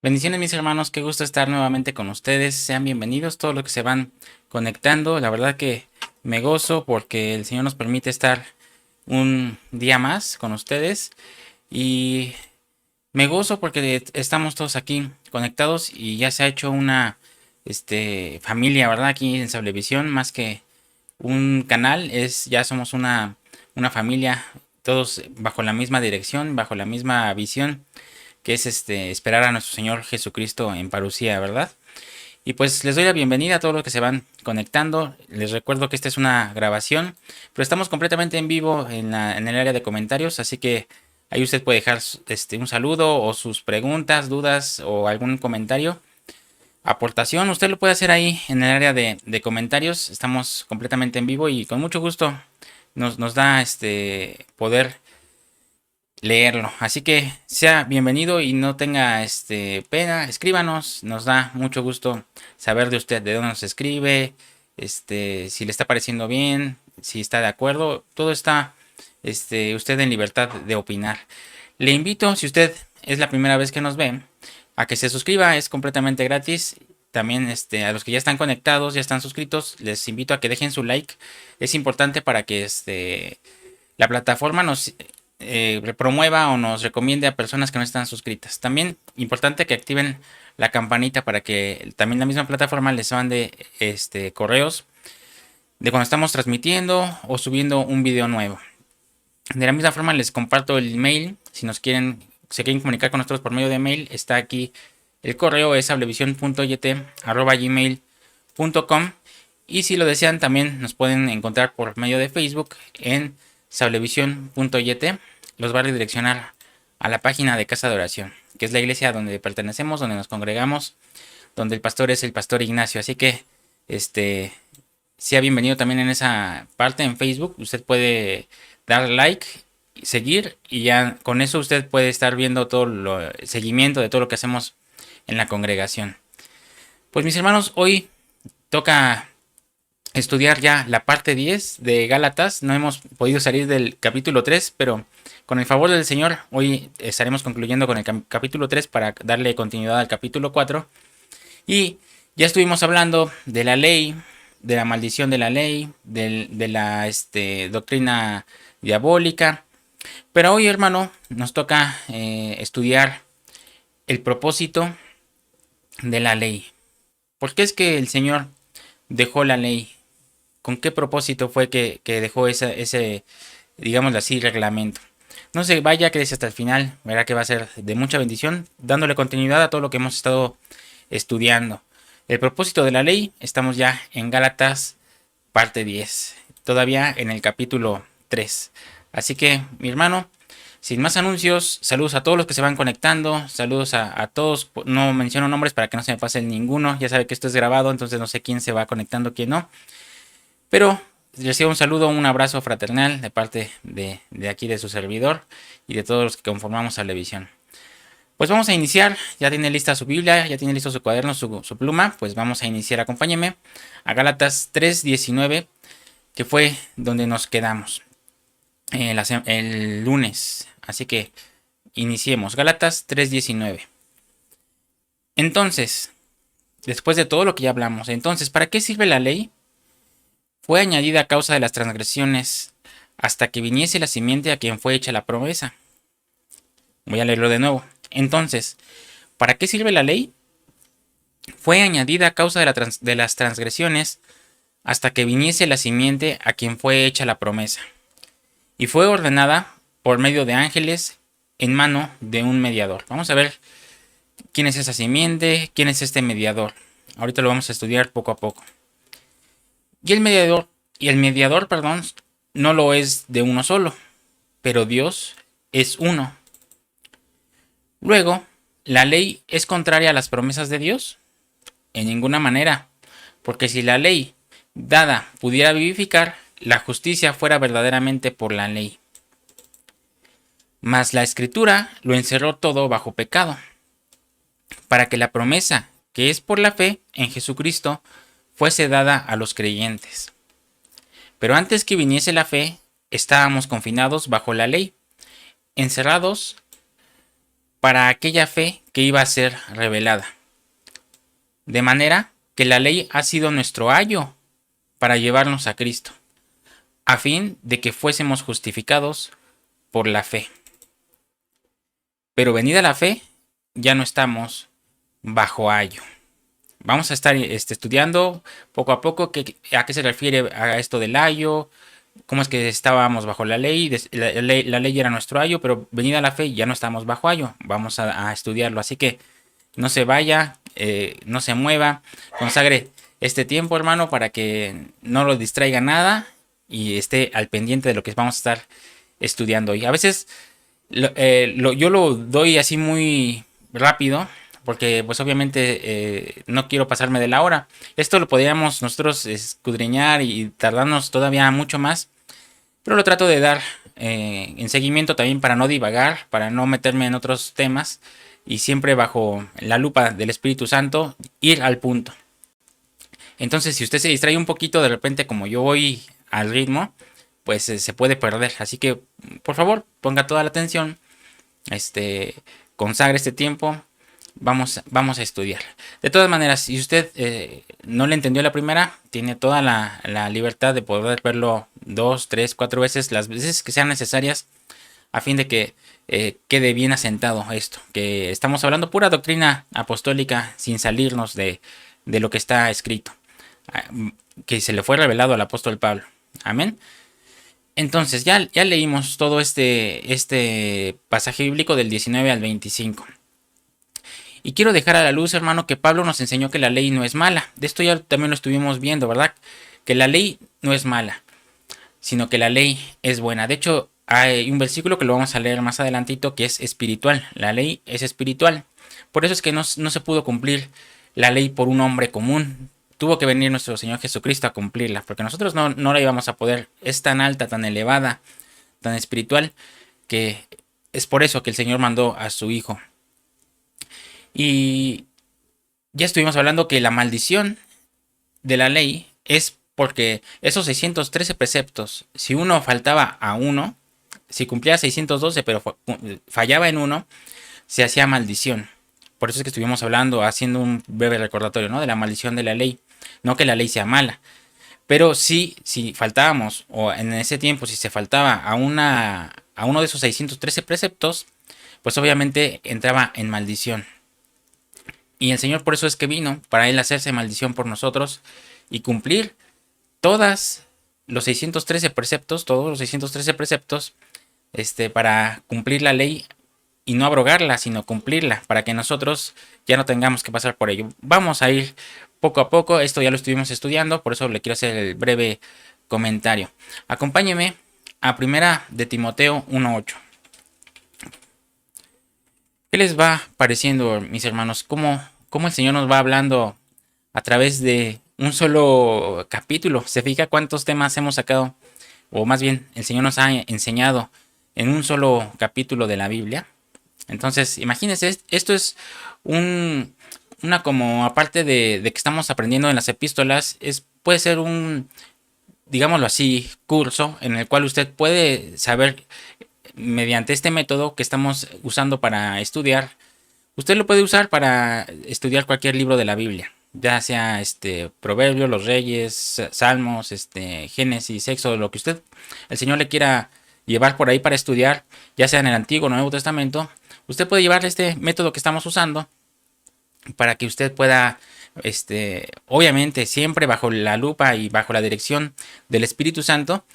Bendiciones mis hermanos, qué gusto estar nuevamente con ustedes. Sean bienvenidos todos los que se van conectando. La verdad que me gozo porque el Señor nos permite estar un día más con ustedes. Y me gozo porque estamos todos aquí conectados y ya se ha hecho una familia, ¿verdad? Aquí en Sablevisión, más que un canal, ya somos una familia, todos bajo la misma dirección, bajo la misma visión que es esperar a nuestro Señor Jesucristo en parucía, ¿verdad? Y pues les doy la bienvenida a todos los que se van conectando. Les recuerdo que esta es una grabación, pero estamos completamente en vivo en el área de comentarios, así que ahí usted puede dejar un saludo o sus preguntas, dudas o algún comentario, aportación. Usted lo puede hacer ahí en el área de comentarios. Estamos completamente en vivo y con mucho gusto nos da poder leerlo. Así que sea bienvenido y no tenga pena, escríbanos, nos da mucho gusto saber de usted, de dónde nos escribe, si le está pareciendo bien, si está de acuerdo, todo está usted en libertad de opinar. Le invito, si usted es la primera vez que nos ve, a que se suscriba, es completamente gratis. También a los que ya están conectados, ya están suscritos, les invito a que dejen su like. Es importante para que la plataforma nos promueva o nos recomiende a personas que no están suscritas. También importante que activen la campanita para que también la misma plataforma les mande correos de cuando estamos transmitiendo o subiendo un video nuevo. De la misma forma les comparto el email. Si se quieren comunicar con nosotros por medio de mail, está aquí el correo, es sablevision.yt@gmail.com. Y si lo desean, también nos pueden encontrar por medio de Facebook en sablevision.yt. Los va a redireccionar a la página de Casa de Oración, que es la iglesia donde pertenecemos, donde nos congregamos, donde el pastor es el pastor Ignacio. Así que sea bienvenido también en esa parte en Facebook. Usted puede dar like, seguir, y ya con eso usted puede estar viendo todo el seguimiento de todo lo que hacemos en la congregación. Pues mis hermanos, hoy toca estudiar ya la parte 10 de Gálatas. No hemos podido salir del capítulo 3, pero con el favor del Señor hoy estaremos concluyendo con el capítulo 3 para darle continuidad al capítulo 4. Y ya estuvimos hablando de la ley, de la maldición de la ley, de la doctrina diabólica. Pero hoy, hermano, nos toca estudiar el propósito de la ley. ¿Por qué es que el Señor dejó la ley? ¿Con qué propósito fue que dejó ese, digámoslo así, reglamento? No se vaya, quédese hasta el final, verá que va a ser de mucha bendición, dándole continuidad a todo lo que hemos estado estudiando. El propósito de la ley, estamos ya en Gálatas parte 10, todavía en el capítulo 3. Así que, mi hermano, sin más anuncios, saludos a todos los que se van conectando, saludos a todos, no menciono nombres para que no se me pase ninguno, ya sabe que esto es grabado, entonces no sé quién se va conectando, quién no. Pero recibo un saludo, un abrazo fraternal de parte de aquí de su servidor y de todos los que conformamos Sablevisión. Pues vamos a iniciar, ya tiene lista su Biblia, ya tiene listo su cuaderno, su pluma, pues vamos a iniciar, acompáñeme a Gálatas 3:19, que fue donde nos quedamos el lunes. Así que iniciemos, Gálatas 3:19. Entonces, después de todo lo que ya hablamos, entonces, ¿para qué sirve la ley? Fue añadida a causa de las transgresiones, hasta que viniese la simiente a quien fue hecha la promesa. Voy a leerlo de nuevo. Entonces, ¿para qué sirve la ley? Fue añadida a causa de las transgresiones, hasta que viniese la simiente a quien fue hecha la promesa. Y fue ordenada por medio de ángeles en mano de un mediador. Vamos a ver quién es esa simiente, quién es este mediador. Ahorita lo vamos a estudiar poco a poco. Y el mediador, perdón, no lo es de uno solo, pero Dios es uno. Luego, ¿la ley es contraria a las promesas de Dios? En ninguna manera, porque si la ley dada pudiera vivificar, la justicia fuera verdaderamente por la ley. Mas la Escritura lo encerró todo bajo pecado, para que la promesa, que es por la fe en Jesucristo, fuese dada a los creyentes. Pero antes que viniese la fe, estábamos confinados bajo la ley, encerrados para aquella fe que iba a ser revelada. De manera que la ley ha sido nuestro ayo para llevarnos a Cristo, a fin de que fuésemos justificados por la fe. Pero venida la fe, ya no estamos bajo ayo. Vamos a estar estudiando poco a poco a qué se refiere a esto del ayo, cómo es que estábamos bajo la ley. La ley era nuestro ayo, pero venida la fe ya no estamos bajo ayo. Vamos a estudiarlo, así que no se vaya, no se mueva, consagre este tiempo, hermano, para que no lo distraiga nada y esté al pendiente de lo que vamos a estar estudiando. Y a veces yo lo doy así muy rápido, porque pues obviamente no quiero pasarme de la hora. Esto lo podríamos nosotros escudriñar y tardarnos todavía mucho más, pero lo trato de dar en seguimiento también para no divagar, para no meterme en otros temas y siempre bajo la lupa del Espíritu Santo ir al punto. Entonces, si usted se distrae un poquito de repente, como yo voy al ritmo, pues se puede perder. Así que, por favor, ponga toda la atención, consagre este tiempo. Vamos a estudiar. De todas maneras, si usted no le entendió la primera, tiene toda la libertad de poder verlo 2, 3, 4 veces, las veces que sean necesarias, a fin de que quede bien asentado esto, que estamos hablando pura doctrina apostólica sin salirnos de lo que está escrito, que se le fue revelado al apóstol Pablo. Amén. Entonces ya leímos todo este pasaje bíblico del 19 al 25. Y quiero dejar a la luz, hermano, que Pablo nos enseñó que la ley no es mala. De esto ya también lo estuvimos viendo, ¿verdad? Que la ley no es mala, sino que la ley es buena. De hecho, hay un versículo que lo vamos a leer más adelantito que es espiritual. La ley es espiritual. Por eso es que no se pudo cumplir la ley por un hombre común. Tuvo que venir nuestro Señor Jesucristo a cumplirla, porque nosotros no la íbamos a poder. Es tan alta, tan elevada, tan espiritual, que es por eso que el Señor mandó a su Hijo. Y ya estuvimos hablando que la maldición de la ley es porque esos 613 preceptos, si uno faltaba a uno, si cumplía 612 pero fallaba en uno, se hacía maldición. Por eso es que estuvimos hablando, haciendo un breve recordatorio, ¿no?, de la maldición de la ley. No que la ley sea mala, pero sí, si faltábamos, o en ese tiempo, si se faltaba a uno de esos 613 preceptos, pues obviamente entraba en maldición. Y el Señor por eso es que vino, para Él hacerse maldición por nosotros y cumplir todos los 613 preceptos, para cumplir la ley y no abrogarla, sino cumplirla, para que nosotros ya no tengamos que pasar por ello. Vamos a ir poco a poco, esto ya lo estuvimos estudiando, por eso le quiero hacer el breve comentario. Acompáñeme a Primera de Timoteo 1:8. ¿Qué les va pareciendo, mis hermanos? ¿Cómo el Señor nos va hablando a través de un solo capítulo? ¿Se fija cuántos temas hemos sacado? O más bien, el Señor nos ha enseñado en un solo capítulo de la Biblia. Entonces, imagínense, esto es una como aparte de que estamos aprendiendo en las epístolas, puede ser un, digámoslo así, curso en el cual usted puede saber mediante este método que estamos usando para estudiar. Usted lo puede usar para estudiar cualquier libro de la Biblia, ya sea Proverbios, los Reyes, Salmos, Génesis, Éxodo, lo que el Señor le quiera llevar por ahí para estudiar, ya sea en el Antiguo o Nuevo Testamento. Usted puede llevar este método que estamos usando para que usted pueda, obviamente siempre bajo la lupa y bajo la dirección del Espíritu Santo.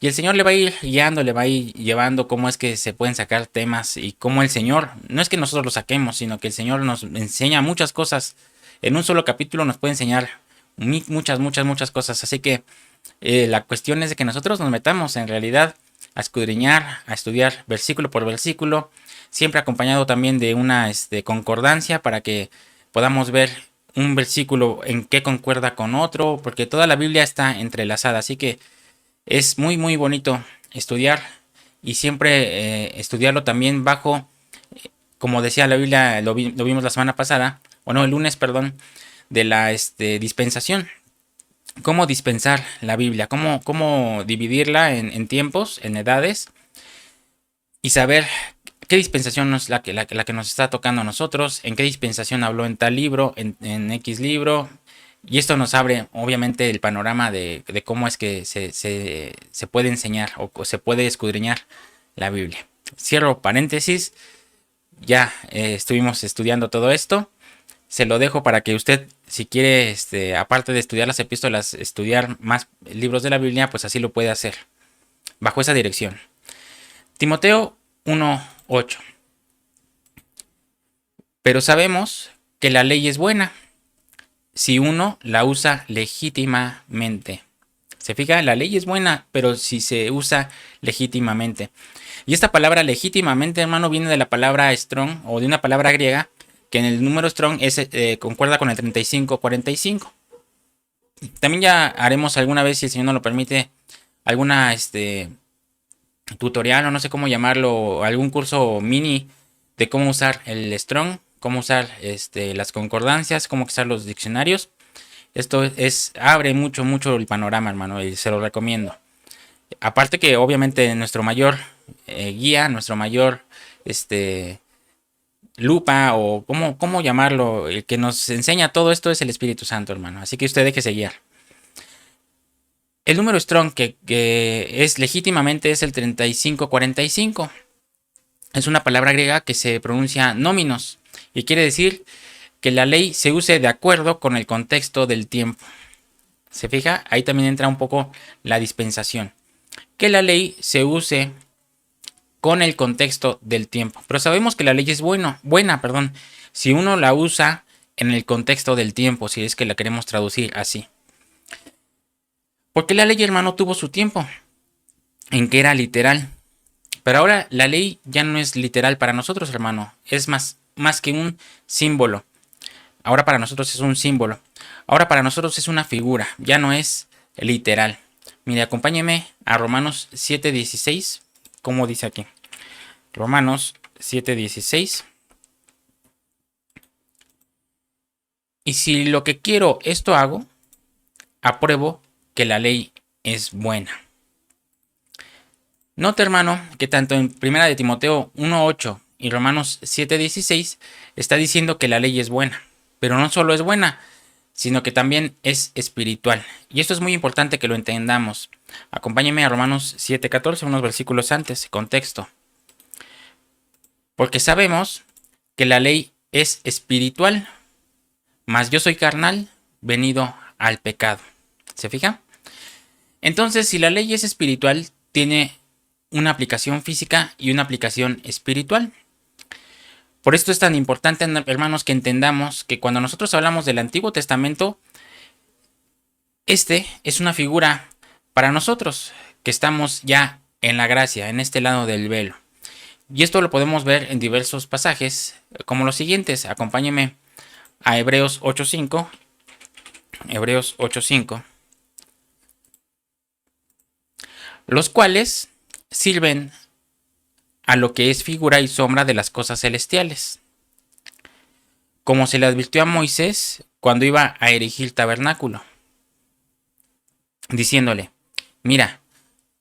Y el Señor le va a ir guiando, le va a ir llevando cómo es que se pueden sacar temas y cómo el Señor, no es que nosotros lo saquemos, sino que el Señor nos enseña muchas cosas. En un solo capítulo nos puede enseñar muchas cosas. Así que la cuestión es de que nosotros nos metamos en realidad a escudriñar, a estudiar versículo por versículo, siempre acompañado también de una concordancia para que podamos ver un versículo en qué concuerda con otro, porque toda la Biblia está entrelazada. Así que es muy bonito estudiar y siempre estudiarlo también bajo, como decía la Biblia, lo vimos la semana pasada, o no, el lunes, perdón, de la dispensación. Cómo dispensar la Biblia, cómo dividirla en tiempos, en edades, y saber qué dispensación es la que nos está tocando a nosotros, en qué dispensación habló en tal libro, en X libro. Y esto nos abre, obviamente, el panorama de cómo es que se puede enseñar o se puede escudriñar la Biblia. Cierro paréntesis. Ya estuvimos estudiando todo esto. Se lo dejo para que usted, si quiere, aparte de estudiar las epístolas, estudiar más libros de la Biblia, pues así lo puede hacer, bajo esa dirección. Timoteo 1:8. Pero sabemos que la ley es buena si uno la usa legítimamente. Se fija, la ley es buena, pero si se usa legítimamente. Y esta palabra legítimamente, hermano, viene de la palabra strong o de una palabra griega que en el número strong concuerda con el 35:45. También ya haremos alguna vez, si el Señor nos lo permite, alguna tutorial o no sé cómo llamarlo, algún curso mini de cómo usar el strong, cómo usar las concordancias, cómo usar los diccionarios. Esto abre mucho el panorama, hermano, y se lo recomiendo. Aparte que obviamente nuestro mayor guía, nuestro mayor lupa o cómo llamarlo, el que nos enseña todo esto es el Espíritu Santo, hermano. Así que usted déjese guiar. El número strong que es legítimamente es el 35:45. Es una palabra griega que se pronuncia nóminos y quiere decir que la ley se use de acuerdo con el contexto del tiempo. ¿Se fija? Ahí también entra un poco la dispensación. Que la ley se use con el contexto del tiempo. Pero sabemos que la ley es buena, si uno la usa en el contexto del tiempo, si es que la queremos traducir así. Porque la ley, hermano, tuvo su tiempo en que era literal. Pero ahora la ley ya no es literal para nosotros, hermano. Es más que un símbolo. Ahora para nosotros es un símbolo. Ahora para nosotros es una figura. Ya no es literal. Mire, acompáñeme a Romanos 7:16. ¿Cómo dice aquí? Romanos 7:16. Y si lo que quiero esto hago, apruebo que la ley es buena. Nota, hermano, que tanto en 1 de Timoteo 1:8 y Romanos 7:16 está diciendo que la ley es buena. Pero no solo es buena, sino que también es espiritual. Y esto es muy importante que lo entendamos. Acompáñenme a Romanos 7:14, unos versículos antes, contexto. Porque sabemos que la ley es espiritual, mas yo soy carnal, venido al pecado. ¿Se fija? Entonces, si la ley es espiritual, tiene una aplicación física y una aplicación espiritual. Por esto es tan importante, hermanos, que entendamos que cuando nosotros hablamos del Antiguo Testamento, es una figura para nosotros, que estamos ya en la gracia, en este lado del velo. Y esto lo podemos ver en diversos pasajes, como los siguientes. Acompáñenme a Hebreos 8:5. Hebreos 8:5. Los cuales sirven a lo que es figura y sombra de las cosas celestiales, como se le advirtió a Moisés cuando iba a erigir tabernáculo, diciéndole: mira,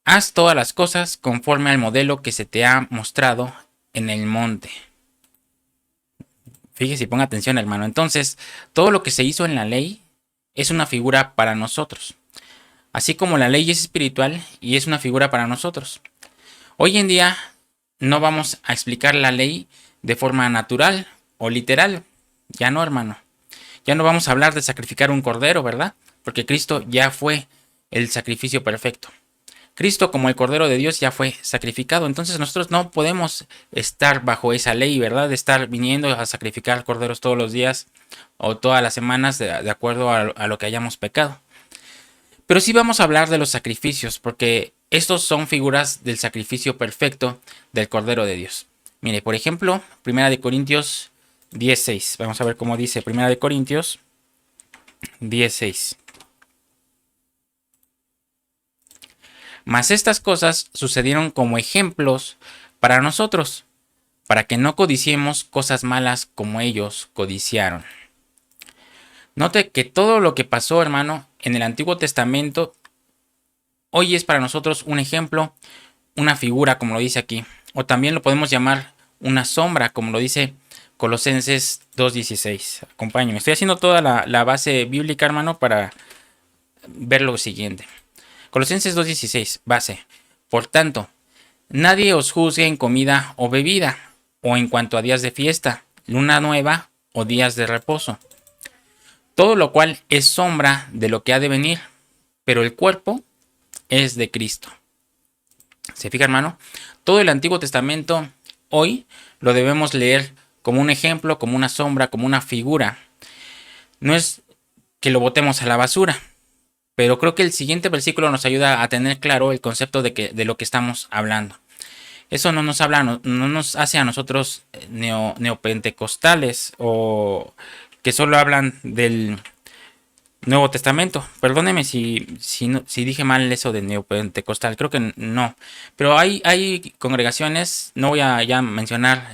haz todas las cosas conforme al modelo que se te ha mostrado en el monte. Fíjese y ponga atención, hermano. Entonces, todo lo que se hizo en la ley es una figura para nosotros. Así como la ley es espiritual y es una figura para nosotros. Hoy en día no vamos a explicar la ley de forma natural o literal. Ya no, hermano. Ya no vamos a hablar de sacrificar un cordero, ¿verdad? Porque Cristo ya fue el sacrificio perfecto. Cristo, como el Cordero de Dios, ya fue sacrificado. Entonces nosotros no podemos estar bajo esa ley, ¿verdad? De estar viniendo a sacrificar corderos todos los días o todas las semanas de acuerdo a lo que hayamos pecado. Pero sí vamos a hablar de los sacrificios, porque estos son figuras del sacrificio perfecto del Cordero de Dios. Mire, por ejemplo, 1 Corintios 10:6. Vamos a ver cómo dice 1 Corintios 10:6. Mas estas cosas sucedieron como ejemplos para nosotros, para que no codiciemos cosas malas como ellos codiciaron. Note que todo lo que pasó, hermano, en el Antiguo Testamento, hoy es para nosotros un ejemplo, una figura, como lo dice aquí, o también lo podemos llamar una sombra, como lo dice Colosenses 2:16. Acompáñenme. Estoy haciendo toda la base bíblica, hermano, para ver lo siguiente. Colosenses 2:16, base. Por tanto, nadie os juzgue en comida o bebida, o en cuanto a días de fiesta, luna nueva o días de reposo. Todo lo cual es sombra de lo que ha de venir, pero el cuerpo es de Cristo. ¿Se fija, hermano? Todo el Antiguo Testamento hoy lo debemos leer como un ejemplo, como una sombra, como una figura. No es que lo botemos a la basura, pero creo que el siguiente versículo nos ayuda a tener claro el concepto de lo que estamos hablando. Eso no nos habla, no nos hace a nosotros neopentecostales o que solo hablan del Nuevo Testamento. Perdóneme si dije mal eso de neopentecostal, creo que no. Pero hay congregaciones, no voy a ya mencionar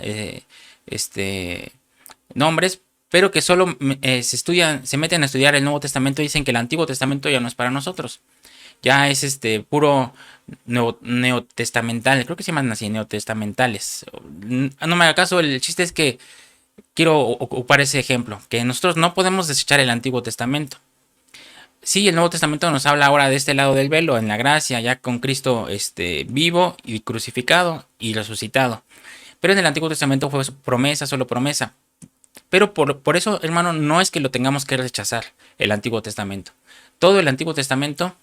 nombres, pero que solo se meten a estudiar el Nuevo Testamento y dicen que el Antiguo Testamento ya no es para nosotros. Ya es puro neotestamental, creo que se llaman así, neotestamentales. No me haga caso, el chiste es que quiero ocupar ese ejemplo, que nosotros no podemos desechar el Antiguo Testamento. Sí, el Nuevo Testamento nos habla ahora de este lado del velo, en la gracia, ya con Cristo vivo y crucificado y resucitado. Pero en el Antiguo Testamento fue promesa, solo promesa. Pero por eso, hermano, no es que lo tengamos que rechazar, el Antiguo Testamento. Todo el Antiguo Testamento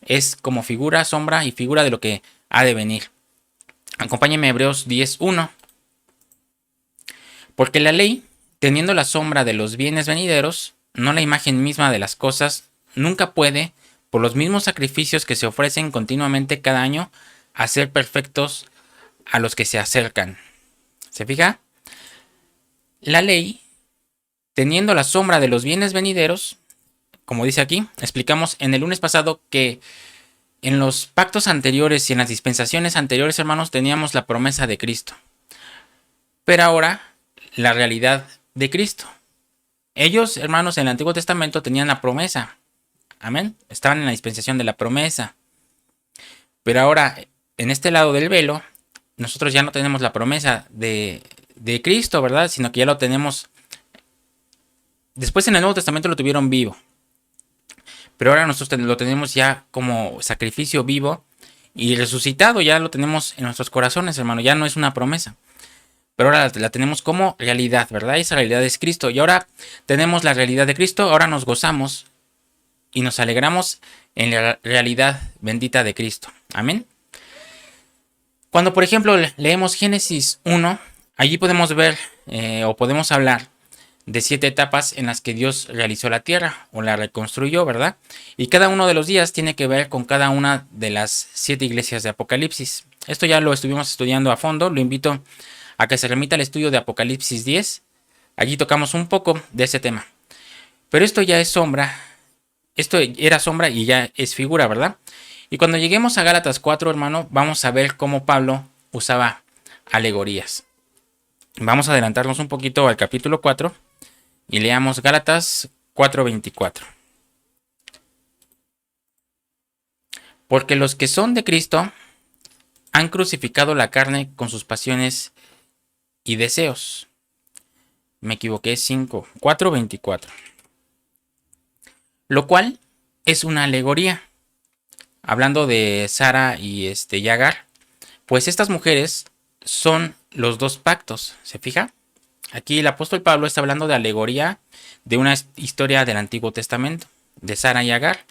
es como figura, sombra y figura de lo que ha de venir. Acompáñenme a Hebreos 10:1. Porque la ley, teniendo la sombra de los bienes venideros, no la imagen misma de las cosas, nunca puede, por los mismos sacrificios que se ofrecen continuamente cada año, hacer perfectos a los que se acercan. ¿Se fija? La ley, teniendo la sombra de los bienes venideros, como dice aquí, explicamos en el lunes pasado que en los pactos anteriores y en las dispensaciones anteriores, hermanos, teníamos la promesa de Cristo. Pero ahora, la realidad de Cristo. Ellos, hermanos, en el Antiguo Testamento tenían la promesa. Amén. Estaban en la dispensación de la promesa. Pero ahora, en este lado del velo, nosotros ya no tenemos la promesa de Cristo, ¿verdad? Sino que ya lo tenemos. Después en el Nuevo Testamento lo tuvieron vivo. Pero ahora nosotros lo tenemos ya como sacrificio vivo y resucitado. Ya lo tenemos en nuestros corazones, hermano. Ya no es una promesa. Pero ahora la tenemos como realidad, ¿verdad? Esa realidad es Cristo. Y ahora tenemos la realidad de Cristo. Ahora nos gozamos y nos alegramos en la realidad bendita de Cristo. Amén. Cuando, por ejemplo, leemos Génesis 1, allí podemos ver o podemos hablar de 7 etapas en las que Dios realizó la tierra o la reconstruyó, ¿verdad? Y cada uno de los días tiene que ver con cada una de las 7 iglesias de Apocalipsis. Esto ya lo estuvimos estudiando a fondo. Lo invito a que se remita al estudio de Apocalipsis 10. Allí tocamos un poco de ese tema. Pero esto ya es sombra. Esto era sombra y ya es figura, ¿verdad? Y cuando lleguemos a Gálatas 4, hermano, vamos a ver cómo Pablo usaba alegorías. Vamos a adelantarnos un poquito al capítulo 4 y leamos Gálatas 4:24. Porque los que son de Cristo han crucificado la carne con sus pasiones y deseos. Me equivoqué, 4:24. Lo cual es una alegoría. Hablando de Sara y Agar, pues estas mujeres son los dos pactos, ¿se fija? Aquí el apóstol Pablo está hablando de alegoría de una historia del Antiguo Testamento, de Sara y Agar.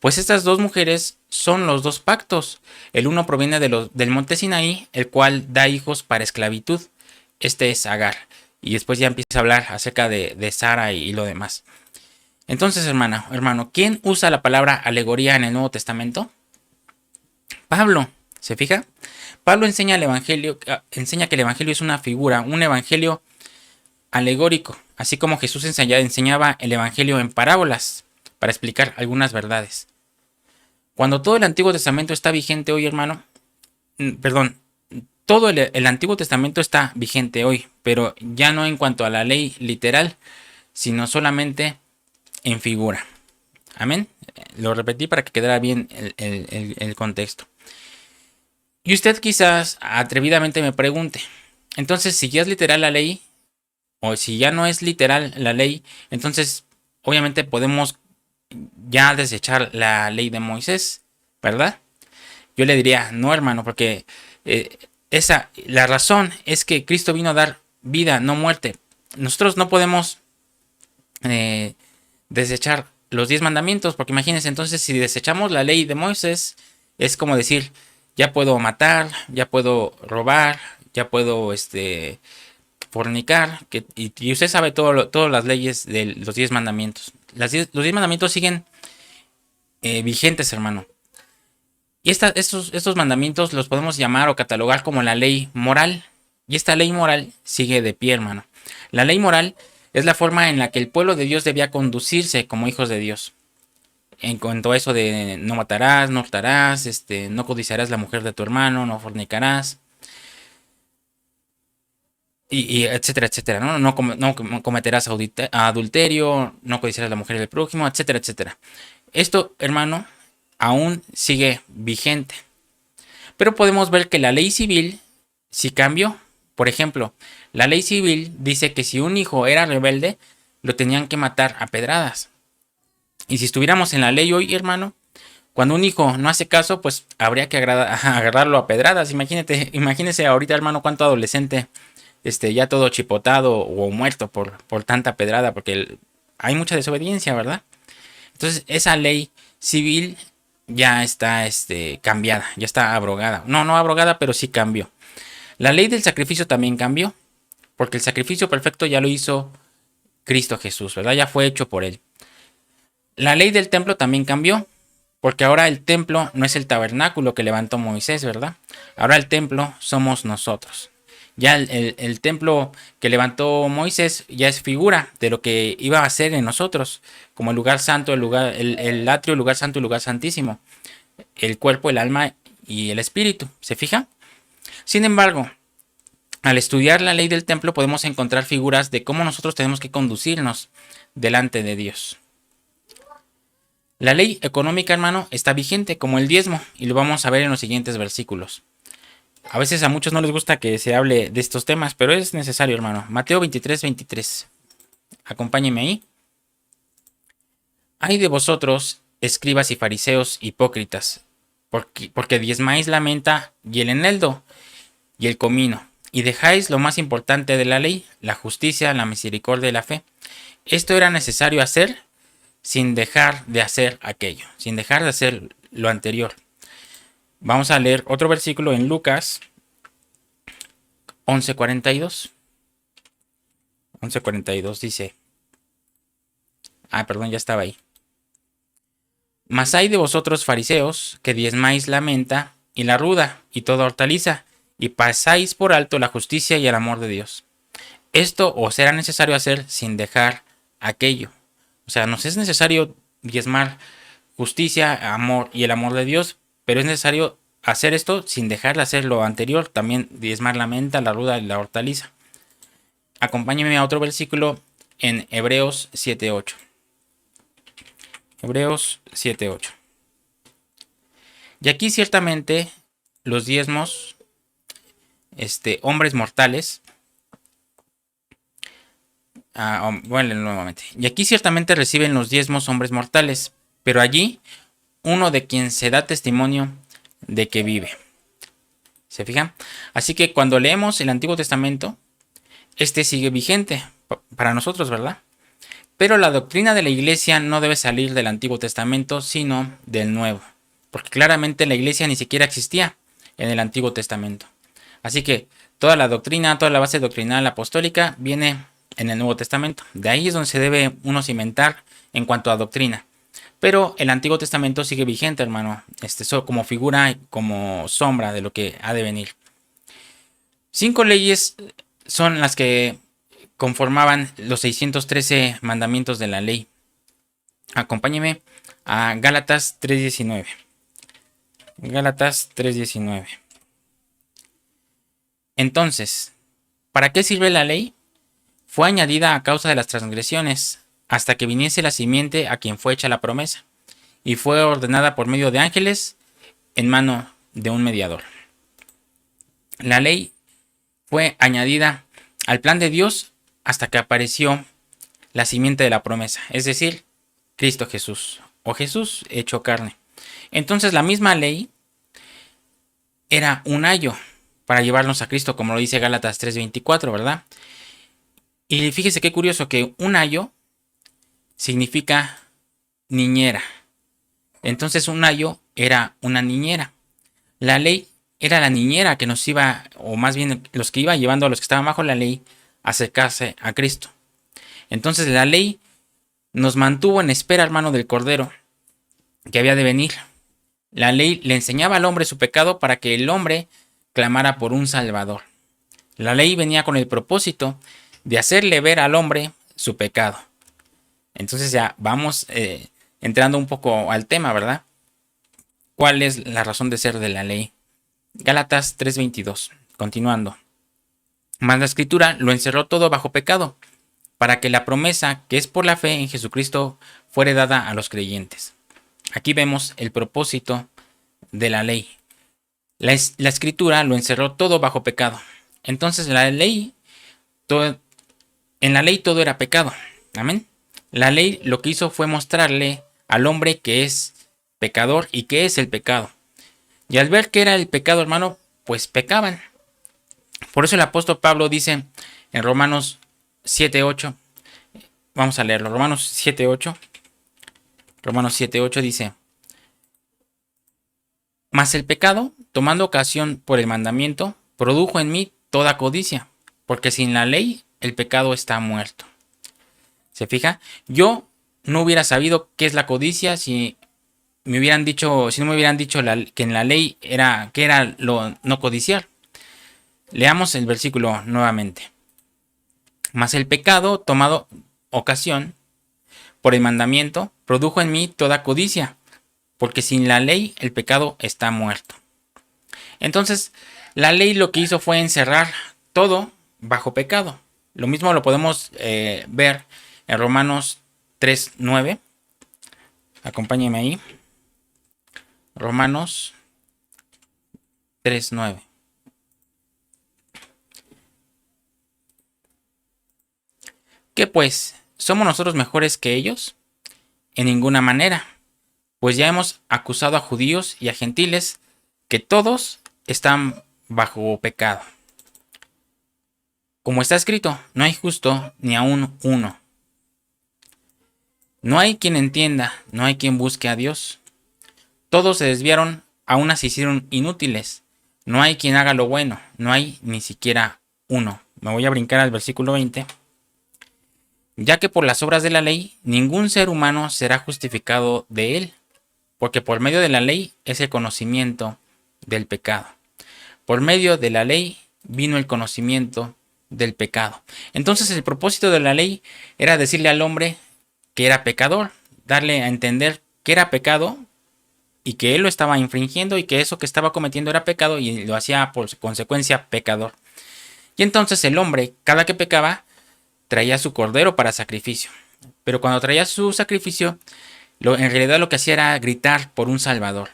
Pues estas dos mujeres son los dos pactos. El uno proviene del monte Sinaí, el cual da hijos para esclavitud. Este es Agar. Y después ya empieza a hablar acerca de Sara y lo demás. Entonces, hermano, ¿quién usa la palabra alegoría en el Nuevo Testamento? Pablo, ¿se fija? Pablo enseña que el evangelio es una figura, un evangelio alegórico, así como Jesús enseñaba el evangelio en parábolas para explicar algunas verdades. Cuando todo el Antiguo Testamento está vigente hoy, hermano, todo el Antiguo Testamento está vigente hoy, pero ya no en cuanto a la ley literal, sino solamente en figura. Amén. Lo repetí para que quedara bien el contexto. Y usted quizás atrevidamente me pregunte, Entonces, si ya es literal la ley, o si ya no es literal la ley, entonces obviamente podemos ya desechar la ley de Moisés, ¿verdad? Yo le diría, no, hermano, porque la razón es que Cristo vino a dar vida, no muerte. Nosotros no podemos eh, desechar los 10 mandamientos, porque imagínense, entonces si desechamos la ley de Moisés, es como decir, ya puedo matar, ya puedo robar, ya puedo fornicar, y usted sabe todas las leyes de los 10 mandamientos. Los 10 mandamientos siguen vigentes, hermano. Y estos mandamientos los podemos llamar o catalogar como la ley moral. Y esta ley moral sigue de pie, hermano. La ley moral es la forma en la que el pueblo de Dios debía conducirse como hijos de Dios. En cuanto a eso de no matarás, no hurtarás, no codiciarás la mujer de tu hermano, no fornicarás, y etcétera, etcétera, ¿no? No cometerás adulterio, no codiciarás la mujer del prójimo, etcétera, etcétera. Esto, hermano, aún sigue vigente. Pero podemos ver que la ley civil sí cambió. Por ejemplo, la ley civil dice que si un hijo era rebelde, lo tenían que matar a pedradas. Y si estuviéramos en la ley hoy, hermano, cuando un hijo no hace caso, pues habría que agarrarlo a pedradas. Imagínese ahorita, hermano, cuánto adolescente ya todo chipotado o muerto por tanta pedrada, porque hay mucha desobediencia, ¿verdad? Entonces, esa ley civil ya está cambiada, ya está abrogada. No abrogada, pero sí cambió. La ley del sacrificio también cambió, porque el sacrificio perfecto ya lo hizo Cristo Jesús, ¿verdad? Ya fue hecho por él. La ley del templo también cambió, porque ahora el templo no es el tabernáculo que levantó Moisés, ¿verdad? Ahora el templo somos nosotros. Ya el templo que levantó Moisés ya es figura de lo que iba a hacer en nosotros, como el lugar santo, el atrio, el lugar santo, el lugar santísimo, el cuerpo, el alma y el espíritu. ¿Se fija? Sin embargo, al estudiar la ley del templo podemos encontrar figuras de cómo nosotros tenemos que conducirnos delante de Dios. La ley económica, hermano, está vigente como el diezmo y lo vamos a ver en los siguientes versículos. A veces a muchos no les gusta que se hable de estos temas, pero es necesario, hermano. Mateo 23:23. Acompáñenme ahí. Ay de vosotros, escribas y fariseos hipócritas, porque diezmáis la menta y el eneldo y el comino, y dejáis lo más importante de la ley, la justicia, la misericordia y la fe. Esto era necesario hacer sin dejar de hacer aquello, sin dejar de hacer lo anterior. Vamos a leer otro versículo en Lucas 11:42. 11:42 dice, perdón, ya estaba ahí. Mas hay de vosotros fariseos, que diezmáis la menta y la ruda y toda hortaliza, y pasáis por alto la justicia y el amor de Dios. Esto os era necesario hacer sin dejar aquello. O sea, nos es necesario diezmar justicia, amor y el amor de Dios, pero es necesario hacer esto sin dejar de hacer lo anterior, también diezmar la menta, la ruda y la hortaliza. Acompáñenme a otro versículo en Hebreos 7:8. Hebreos 7:8. Y aquí ciertamente los diezmos, hombres mortales, bueno, nuevamente. Y aquí ciertamente reciben los diezmos hombres mortales, pero allí uno de quien se da testimonio de que vive. ¿Se fijan? Así que cuando leemos el Antiguo Testamento, sigue vigente para nosotros, ¿verdad? Pero la doctrina de la iglesia no debe salir del Antiguo Testamento, sino del Nuevo. Porque claramente la iglesia ni siquiera existía en el Antiguo Testamento. Así que toda la doctrina, toda la base doctrinal apostólica viene en el Nuevo Testamento. De ahí es donde se debe uno cimentar en cuanto a doctrina. Pero el Antiguo Testamento sigue vigente, hermano, como figura y como sombra de lo que ha de venir. 5 leyes son las que conformaban los 613 mandamientos de la ley. Acompáñeme a Gálatas 3:19. Gálatas 3:19. Entonces, ¿para qué sirve la ley? Fue añadida a causa de las transgresiones, hasta que viniese la simiente a quien fue hecha la promesa, y fue ordenada por medio de ángeles en mano de un mediador. La ley fue añadida al plan de Dios hasta que apareció la simiente de la promesa, es decir, Cristo Jesús, o Jesús hecho carne. Entonces la misma ley era un ayo para llevarnos a Cristo, como lo dice Gálatas 3:24, ¿verdad? Y fíjese qué curioso que un ayo significa niñera. Entonces un ayo era una niñera. La ley era la niñera que nos iba, o más bien los que iba llevando a los que estaban bajo la ley, a acercarse a Cristo. Entonces la ley nos mantuvo en espera, hermano, del Cordero que había de venir. La ley le enseñaba al hombre su pecado para que el hombre clamara por un Salvador. La ley venía con el propósito de hacerle ver al hombre su pecado. Entonces ya vamos entrando un poco al tema, ¿verdad? ¿Cuál es la razón de ser de la ley? Gálatas 3:22, continuando. Mas la Escritura lo encerró todo bajo pecado, para que la promesa que es por la fe en Jesucristo fuere dada a los creyentes. Aquí vemos el propósito de la ley. La Escritura lo encerró todo bajo pecado. Entonces en la ley todo era pecado. Amén. La ley lo que hizo fue mostrarle al hombre que es pecador y que es el pecado. Y al ver que era el pecado, hermano, pues pecaban. Por eso el apóstol Pablo dice en Romanos 7:8, vamos a leerlo, Romanos 7:8 dice: mas el pecado, tomando ocasión por el mandamiento, produjo en mí toda codicia, porque sin la ley el pecado está muerto. ¿Se fija? Yo no hubiera sabido qué es la codicia si no me hubieran dicho que en la ley era lo no codiciar. Leamos el versículo nuevamente. Mas el pecado, tomado ocasión por el mandamiento, produjo en mí toda codicia, porque sin la ley el pecado está muerto. Entonces, la ley lo que hizo fue encerrar todo bajo pecado. Lo mismo lo podemos ver en Romanos 3:9. Acompáñenme ahí. Romanos 3:9. ¿Qué pues? ¿Somos nosotros mejores que ellos? En ninguna manera, pues ya hemos acusado a judíos y a gentiles que todos están bajo pecado. Como está escrito, no hay justo ni aun uno. No hay quien entienda, no hay quien busque a Dios. Todos se desviaron, a unas se hicieron inútiles. No hay quien haga lo bueno, no hay ni siquiera uno. Me voy a brincar al versículo 20. Ya que por las obras de la ley, ningún ser humano será justificado de él, porque por medio de la ley es el conocimiento del pecado. Por medio de la ley vino el conocimiento del pecado. Entonces el propósito de la ley era decirle al hombre que era pecador, darle a entender que era pecado y que él lo estaba infringiendo y que eso que estaba cometiendo era pecado y lo hacía por consecuencia pecador. Y entonces el hombre, cada que pecaba, traía su cordero para sacrificio. Pero cuando traía su sacrificio, en realidad lo que hacía era gritar por un Salvador.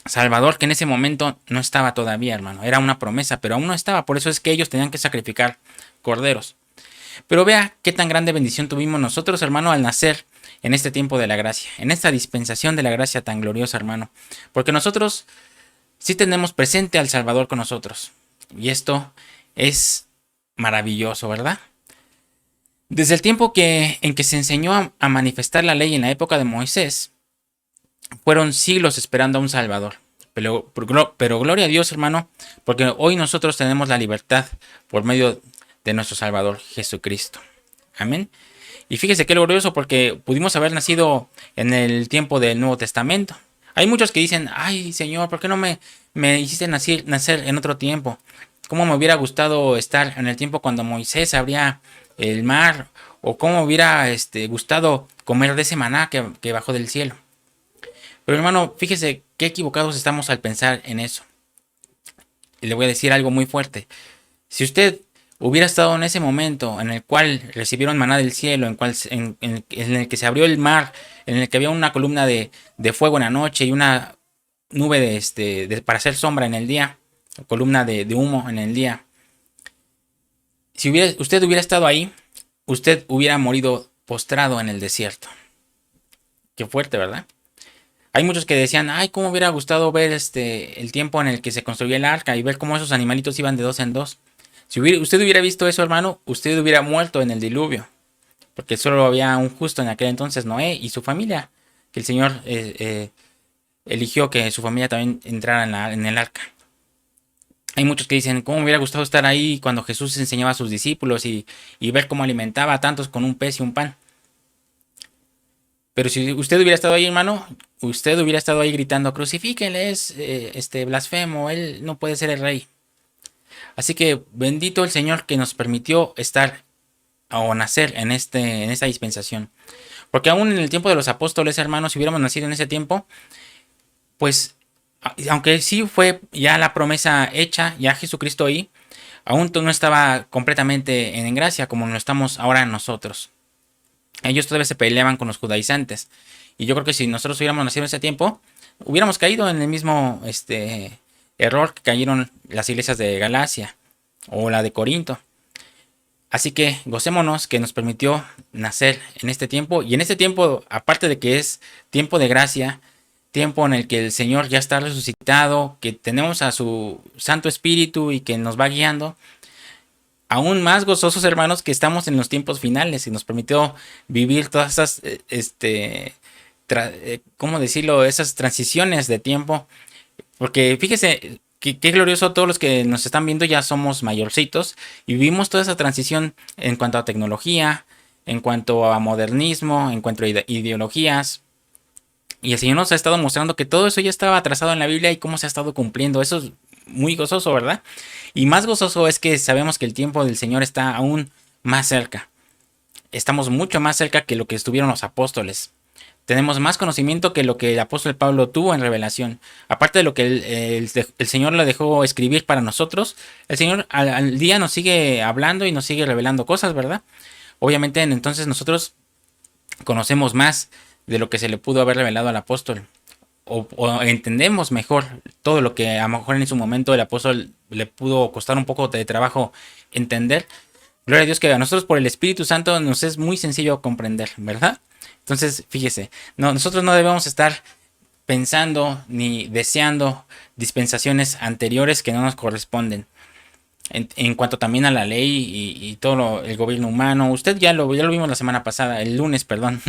Salvador que en ese momento no estaba todavía, hermano. Era una promesa, pero aún no estaba. Por eso es que ellos tenían que sacrificar corderos. Pero vea qué tan grande bendición tuvimos nosotros, hermano, al nacer en este tiempo de la gracia. En esta dispensación de la gracia tan gloriosa, hermano. Porque nosotros sí tenemos presente al Salvador con nosotros. Y esto es maravilloso, ¿verdad? Desde el tiempo en que se enseñó a manifestar la ley en la época de Moisés, fueron siglos esperando a un Salvador. Pero gloria a Dios, hermano, porque hoy nosotros tenemos la libertad por medio de nuestro Salvador Jesucristo. Amén. Y fíjese qué glorioso, porque pudimos haber nacido en el tiempo del Nuevo Testamento. Hay muchos que dicen: ay, Señor, ¿por qué no me hiciste nacer en otro tiempo? ¿Cómo me hubiera gustado estar en el tiempo cuando Moisés abría el mar? ¿O cómo me hubiera gustado comer de ese maná que bajó del cielo? Pero hermano, fíjese qué equivocados estamos al pensar en eso. Y le voy a decir algo muy fuerte. Si usted hubiera estado en ese momento en el cual recibieron maná del cielo, en el que se abrió el mar, en el que había una columna de fuego en la noche y una nube para hacer sombra en el día, columna de humo en el día, Si usted hubiera estado ahí, usted hubiera morido postrado en el desierto. Qué fuerte, ¿verdad? Hay muchos que decían, ay, cómo hubiera gustado ver el tiempo en el que se construyó el arca y ver cómo esos animalitos iban de dos en dos. Si usted hubiera visto eso, hermano, usted hubiera muerto en el diluvio. Porque solo había un justo en aquel entonces, Noé y su familia. Que el Señor eligió que su familia también entrara en el arca. Hay muchos que dicen, ¿cómo me hubiera gustado estar ahí cuando Jesús enseñaba a sus discípulos y ver cómo alimentaba a tantos con un pez y un pan? Pero si usted hubiera estado ahí, hermano, usted hubiera estado ahí gritando, crucifíquenle, es blasfemo, él no puede ser el rey. Así que bendito el Señor que nos permitió estar o nacer en esta dispensación. Porque aún en el tiempo de los apóstoles, hermanos, si hubiéramos nacido en ese tiempo, pues, aunque sí fue ya la promesa hecha, ya Jesucristo ahí, aún no estaba completamente en gracia como lo estamos ahora nosotros. Ellos todavía se peleaban con los judaizantes. Y yo creo que si nosotros hubiéramos nacido en ese tiempo, hubiéramos caído en el mismo error que cayeron las iglesias de Galacia o la de Corinto. Así que gocémonos que nos permitió nacer en este tiempo. Y en este tiempo, aparte de que es tiempo de gracia, tiempo en el que el Señor ya está resucitado, que tenemos a su Santo Espíritu y que nos va guiando, aún más gozosos, hermanos, que estamos en los tiempos finales y nos permitió vivir todas esas, ¿cómo decirlo? Esas transiciones de tiempo. Porque fíjese, qué glorioso, todos los que nos están viendo ya somos mayorcitos y vivimos toda esa transición en cuanto a tecnología, en cuanto a modernismo, en cuanto a ideologías. Y el Señor nos ha estado mostrando que todo eso ya estaba trazado en la Biblia y cómo se ha estado cumpliendo. Eso es muy gozoso, ¿verdad? Y más gozoso es que sabemos que el tiempo del Señor está aún más cerca. Estamos mucho más cerca que lo que estuvieron los apóstoles. Tenemos más conocimiento que lo que el apóstol Pablo tuvo en revelación. Aparte de lo que el Señor le dejó escribir para nosotros, el Señor al día nos sigue hablando y nos sigue revelando cosas, ¿verdad? Obviamente entonces nosotros conocemos más de lo que se le pudo haber revelado al apóstol. O entendemos mejor todo lo que a lo mejor en su momento el apóstol le pudo costar un poco de trabajo entender. Gloria a Dios que a nosotros por el Espíritu Santo nos es muy sencillo comprender, ¿verdad? Entonces, fíjese, nosotros no debemos estar pensando ni deseando dispensaciones anteriores que no nos corresponden. En cuanto también a la ley y todo el gobierno humano, usted ya lo vimos la semana pasada, el lunes, perdón,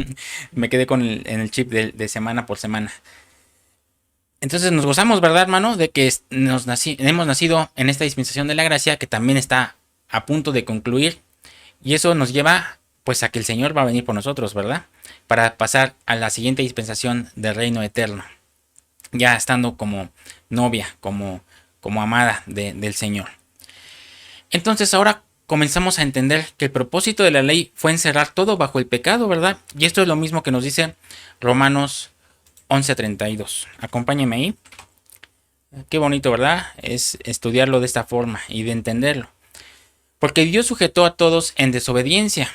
me quedé en el chip de semana por semana. Entonces nos gozamos, ¿verdad, hermano? De que hemos nacido en esta dispensación de la gracia que también está a punto de concluir. Y eso nos lleva pues a que el Señor va a venir por nosotros, ¿verdad? Para pasar a la siguiente dispensación del reino eterno. Ya estando como novia, como amada del Señor. Entonces ahora comenzamos a entender que el propósito de la ley fue encerrar todo bajo el pecado, ¿verdad? Y esto es lo mismo que nos dice Romanos 11:32. Acompáñenme ahí. Qué bonito, ¿verdad? Es estudiarlo de esta forma y de entenderlo. Porque Dios sujetó a todos en desobediencia.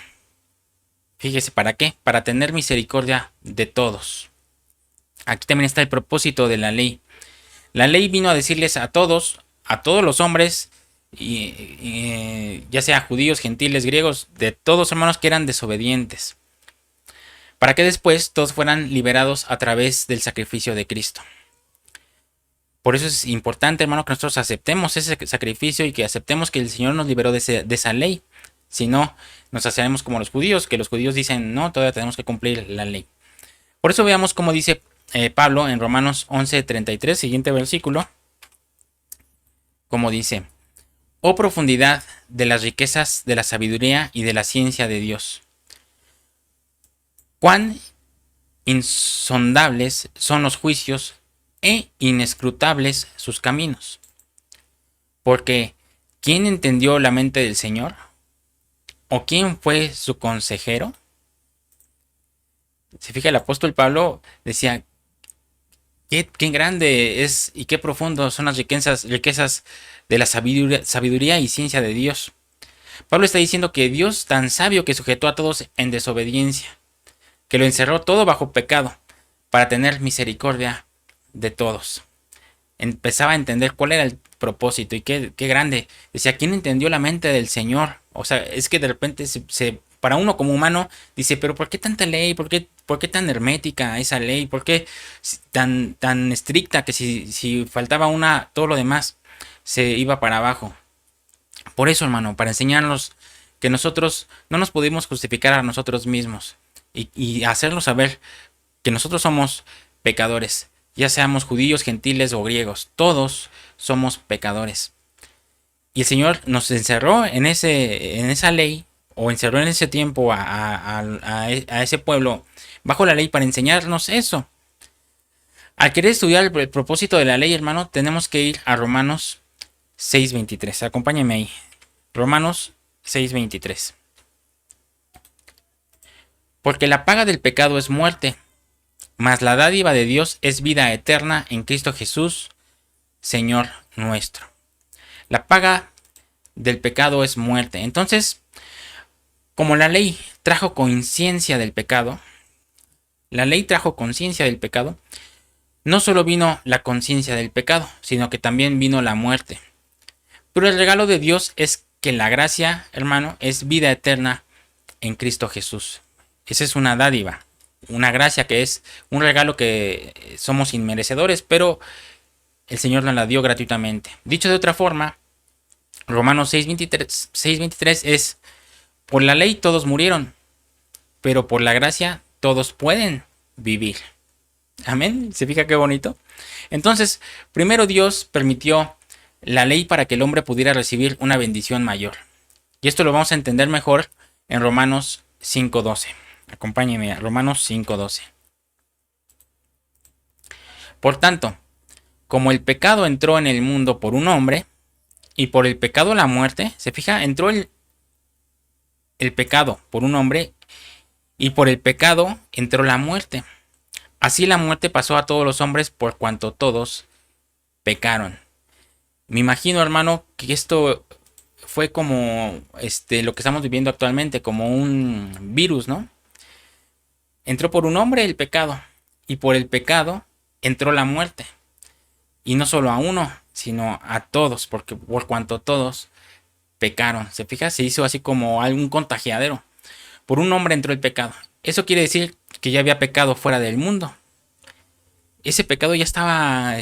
Fíjese, ¿para qué? Para tener misericordia de todos. Aquí también está el propósito de la ley. La ley vino a decirles a todos los hombres, ya sea judíos, gentiles, griegos, de todos hermanos que eran desobedientes, para que después todos fueran liberados a través del sacrificio de Cristo. Por eso es importante, hermano, que nosotros aceptemos ese sacrificio y que aceptemos que el Señor nos liberó de esa ley. Si no, nos haremos como los judíos, que los judíos dicen, no, todavía tenemos que cumplir la ley. Por eso veamos cómo dice Pablo en Romanos 11:33, siguiente versículo, como dice: oh profundidad de las riquezas de la sabiduría y de la ciencia de Dios. Cuán insondables son los juicios e inescrutables sus caminos. Porque ¿quién entendió la mente del Señor? ¿O quién fue su consejero? Se fija, el apóstol Pablo decía, qué grande es y qué profundo son las riquezas de la sabiduría y ciencia de Dios. Pablo está diciendo que Dios, tan sabio que sujetó a todos en desobediencia, que lo encerró todo bajo pecado, para tener misericordia de todos. Empezaba a entender cuál era el propósito y qué grande. Decía, ¿quién entendió la mente del Señor? O sea, es que de repente para uno como humano dice, pero ¿por qué tanta ley? Por qué tan hermética esa ley? ¿Por qué tan estricta que si faltaba una, todo lo demás se iba para abajo? Por eso, hermano, para enseñarnos que nosotros no nos pudimos justificar a nosotros mismos y hacernos saber que nosotros somos pecadores, ya seamos judíos, gentiles o griegos, todos somos pecadores. Y el Señor nos encerró en esa ley, o encerró en ese tiempo a ese pueblo bajo la ley para enseñarnos eso. Al querer estudiar el propósito de la ley, hermano, tenemos que ir a Romanos 6:23. Acompáñame ahí. Romanos 6:23. Porque la paga del pecado es muerte, mas la dádiva de Dios es vida eterna en Cristo Jesús, Señor nuestro. La paga del pecado es muerte. Entonces, como la ley trajo conciencia del pecado, no solo vino la conciencia del pecado, sino que también vino la muerte. Pero el regalo de Dios es que la gracia, hermano, es vida eterna en Cristo Jesús. Esa es una dádiva, una gracia que es un regalo que somos inmerecedores, pero el Señor nos la dio gratuitamente. Dicho de otra forma, Romanos 6:23 es: por la ley todos murieron, pero por la gracia todos pueden vivir. Amén. ¿Se fija qué bonito? Entonces, primero Dios permitió la ley para que el hombre pudiera recibir una bendición mayor. Y esto lo vamos a entender mejor en Romanos 5:12. Acompáñenme a Romanos 5:12. Por tanto, como el pecado entró en el mundo por un hombre, y por el pecado la muerte, ¿se fija? Entró el pecado por un hombre, y por el pecado entró la muerte. Así la muerte pasó a todos los hombres por cuanto todos pecaron. Me imagino, hermano, que esto fue como lo que estamos viviendo actualmente, como un virus, ¿no? Entró por un hombre el pecado, y por el pecado entró la muerte. Y no solo a uno, sino a todos, porque por cuanto todos pecaron. ¿Se fija? Se hizo así como algún contagiadero. Por un hombre entró el pecado. Eso quiere decir que ya había pecado fuera del mundo. Ese pecado ya estaba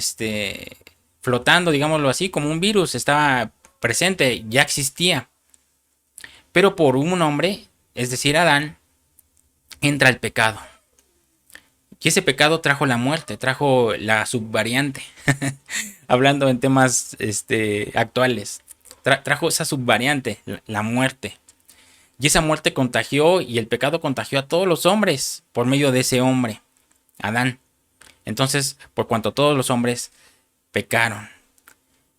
flotando, digámoslo así, como un virus, estaba presente, ya existía. Pero por un hombre, es decir, Adán, entra el pecado. Y ese pecado trajo la muerte, trajo la subvariante. Hablando en temas actuales. Trajo esa subvariante, la muerte. Y esa muerte contagió y el pecado contagió a todos los hombres por medio de ese hombre, Adán. Entonces, por cuanto todos los hombres pecaron.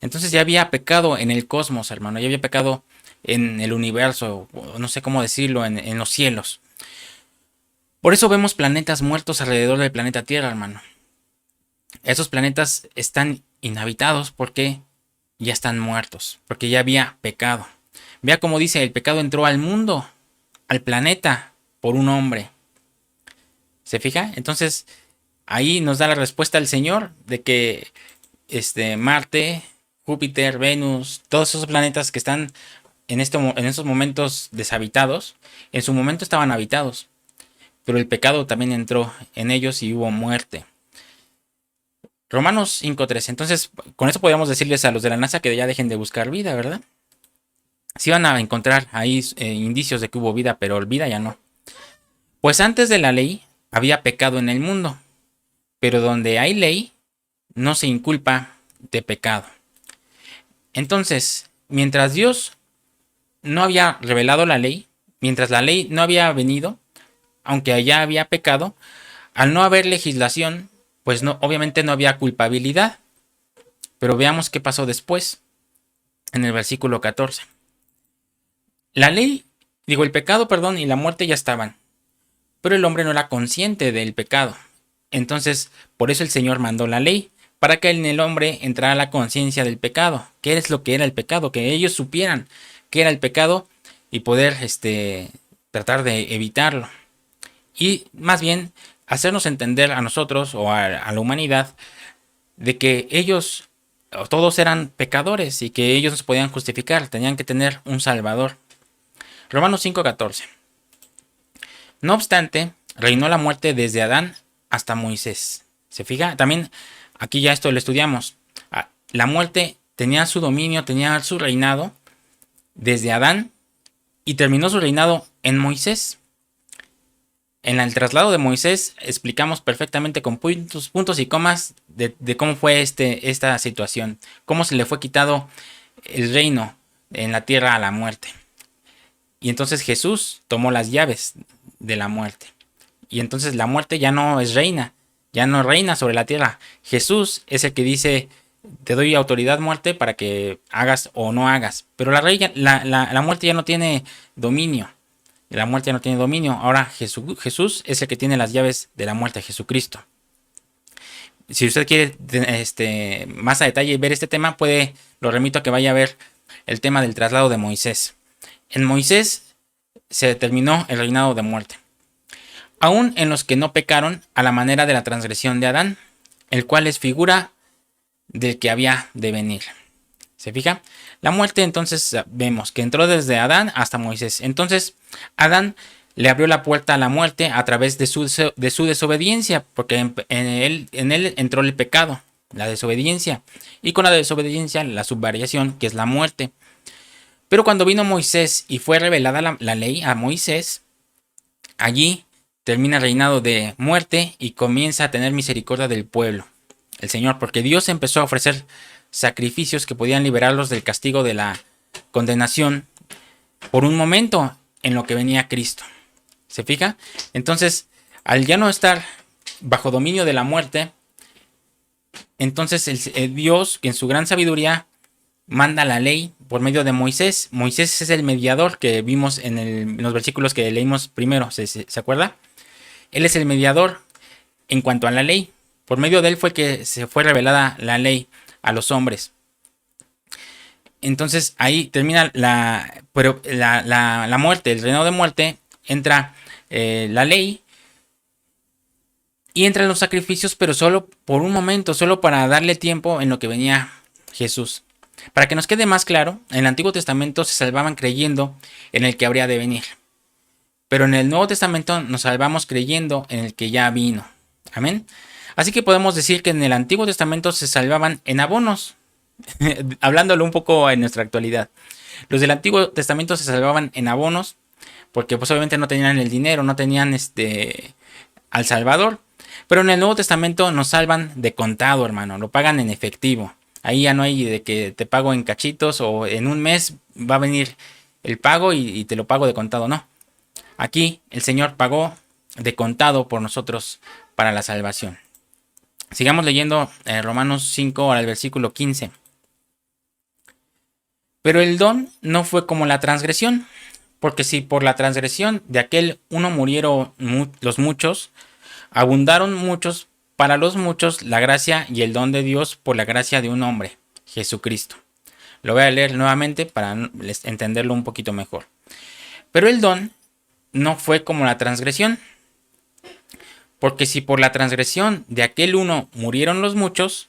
Entonces ya había pecado en el cosmos, hermano. Ya había pecado en el universo, no sé cómo decirlo, en los cielos. Por eso vemos planetas muertos alrededor del planeta Tierra, hermano. Esos planetas están inhabitados porque ya están muertos, porque ya había pecado. Vea cómo dice, el pecado entró al mundo, al planeta, por un hombre. ¿Se fija? Entonces, ahí nos da la respuesta el Señor de que Marte, Júpiter, Venus, todos esos planetas que están en estos momentos deshabitados, en su momento estaban habitados, pero el pecado también entró en ellos y hubo muerte. Romanos 5:3. Entonces, con eso podríamos decirles a los de la NASA que ya dejen de buscar vida, ¿verdad? Sí van a encontrar ahí indicios de que hubo vida, pero vida ya no. Pues antes de la ley había pecado en el mundo, pero donde hay ley no se inculpa de pecado. Entonces, mientras Dios no había revelado la ley, mientras la ley no había venido, aunque allá había pecado, al no haber legislación, pues no, obviamente no había culpabilidad. Pero veamos qué pasó después, en el versículo 14. El pecado, perdón, y la muerte ya estaban, pero el hombre no era consciente del pecado. Entonces, por eso el Señor mandó la ley, para que en el hombre entrara la conciencia del pecado. ¿Qué es lo que era el pecado? Que ellos supieran qué era el pecado y poder tratar de evitarlo. Y más bien, hacernos entender a nosotros o a la humanidad de que ellos todos eran pecadores y que ellos no se podían justificar, tenían que tener un salvador. Romanos 5:14. No obstante, reinó la muerte desde Adán hasta Moisés. ¿Se fija? También aquí ya esto lo estudiamos. La muerte tenía su dominio, tenía su reinado desde Adán y terminó su reinado en Moisés. En el traslado de Moisés explicamos perfectamente con puntos y comas de cómo fue esta situación, cómo se le fue quitado el reino en la tierra a la muerte. Y entonces Jesús tomó las llaves de la muerte. Y entonces la muerte ya no es reina, ya no reina sobre la tierra. Jesús es el que dice, te doy autoridad, muerte, para que hagas o no hagas. Pero la muerte ya no tiene dominio. La muerte ya no tiene dominio. Ahora Jesús es el que tiene las llaves de la muerte, Jesucristo. Si usted quiere más a detalle ver este tema, lo remito a que vaya a ver el tema del traslado de Moisés. En Moisés se determinó el reinado de muerte. Aún en los que no pecaron a la manera de la transgresión de Adán, el cual es figura del que había de venir. ¿Se fija? La muerte entonces vemos que entró desde Adán hasta Moisés. Entonces Adán le abrió la puerta a la muerte a través de su desobediencia, porque en él entró el pecado, la desobediencia, y con la desobediencia la subvariación, que es la muerte. Pero cuando vino Moisés y fue revelada la ley a Moisés, allí termina el reinado de muerte y comienza a tener misericordia del pueblo, el Señor, porque Dios empezó a ofrecer sacrificios que podían liberarlos del castigo de la condenación por un momento en lo que venía Cristo. ¿Se fija? Entonces, al ya no estar bajo dominio de la muerte, entonces Dios, en su gran sabiduría, manda la ley por medio de Moisés. Moisés es el mediador que vimos en los versículos que leímos primero. ¿Se acuerda? Él es el mediador en cuanto a la ley. Por medio de él fue que se fue revelada la ley a los hombres. Entonces ahí termina la muerte, el reinado de muerte. Entra la ley y entran los sacrificios, pero solo por un momento, solo para darle tiempo en lo que venía Jesús. Para que nos quede más claro, en el Antiguo Testamento se salvaban creyendo en el que habría de venir. Pero en el Nuevo Testamento nos salvamos creyendo en el que ya vino. Amén. Así que podemos decir que en el Antiguo Testamento se salvaban en abonos. Hablándolo un poco en nuestra actualidad. Los del Antiguo Testamento se salvaban en abonos porque pues obviamente no tenían el dinero, no tenían al Salvador. Pero en el Nuevo Testamento nos salvan de contado, hermano. Lo pagan en efectivo. Ahí ya no hay de que te pago en cachitos o en un mes va a venir el pago y te lo pago de contado. No. Aquí el Señor pagó de contado por nosotros para la salvación. Sigamos leyendo Romanos 5 al versículo 15. Pero el don no fue como la transgresión, porque si por la transgresión de aquel uno murieron los muchos, abundaron muchos para los muchos la gracia y el don de Dios por la gracia de un hombre, Jesucristo. Lo voy a leer nuevamente para entenderlo un poquito mejor. Pero el don no fue como la transgresión, porque si por la transgresión de aquel uno murieron los muchos,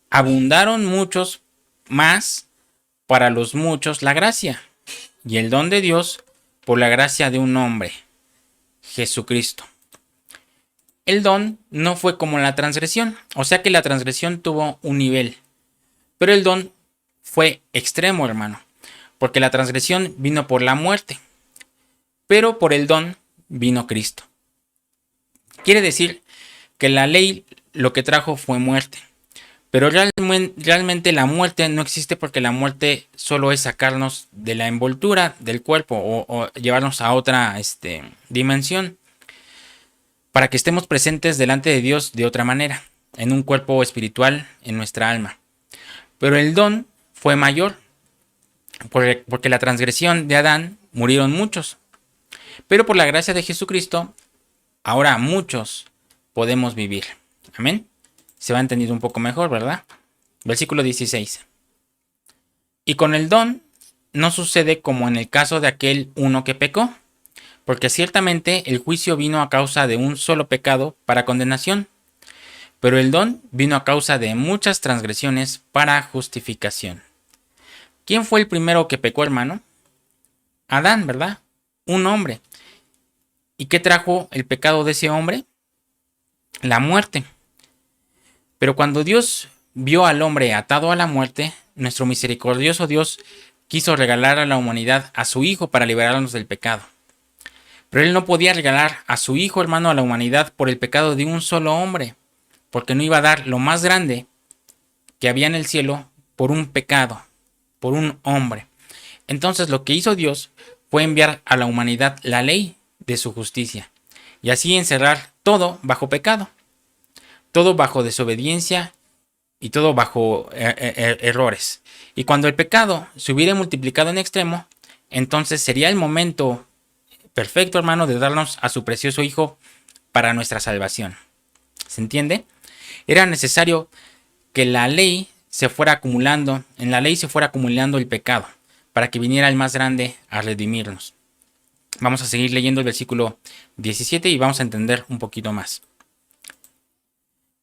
abundaron muchos más para los muchos la gracia y el don de Dios por la gracia de un hombre, Jesucristo. El don no fue como la transgresión, o sea que la transgresión tuvo un nivel, pero el don fue extremo, hermano, porque la transgresión vino por la muerte, pero por el don vino Cristo. Quiere decir que la ley lo que trajo fue muerte. Pero realmente la muerte no existe porque la muerte solo es sacarnos de la envoltura del cuerpo o llevarnos a otra dimensión para que estemos presentes delante de Dios de otra manera, en un cuerpo espiritual, en nuestra alma. Pero el don fue mayor porque la transgresión de Adán murieron muchos. Pero por la gracia de Jesucristo, ahora muchos podemos vivir. Amén. Se va a entender un poco mejor, ¿verdad? Versículo 16. Y con el don no sucede como en el caso de aquel uno que pecó, porque ciertamente el juicio vino a causa de un solo pecado para condenación, pero el don vino a causa de muchas transgresiones para justificación. ¿Quién fue el primero que pecó, hermano? Adán, ¿verdad? un hombre. ¿Y qué trajo el pecado de ese hombre? La muerte. Pero cuando Dios vio al hombre atado a la muerte, nuestro misericordioso Dios quiso regalar a la humanidad a su Hijo para liberarnos del pecado. Pero Él no podía regalar a su Hijo, hermano, a la humanidad por el pecado de un solo hombre, porque no iba a dar lo más grande que había en el cielo por un pecado, por un hombre. Entonces lo que hizo Dios fue enviar a la humanidad la ley de su justicia y así encerrar todo bajo pecado, todo bajo desobediencia y todo bajo errores. Y cuando el pecado se hubiera multiplicado en extremo, entonces sería el momento perfecto, hermano, de darnos a su precioso Hijo para nuestra salvación. ¿Se entiende? Era necesario que la ley se fuera acumulando, en la ley se fuera acumulando el pecado, para que viniera el más grande a redimirnos. Vamos a seguir leyendo el versículo 17 y vamos a entender un poquito más.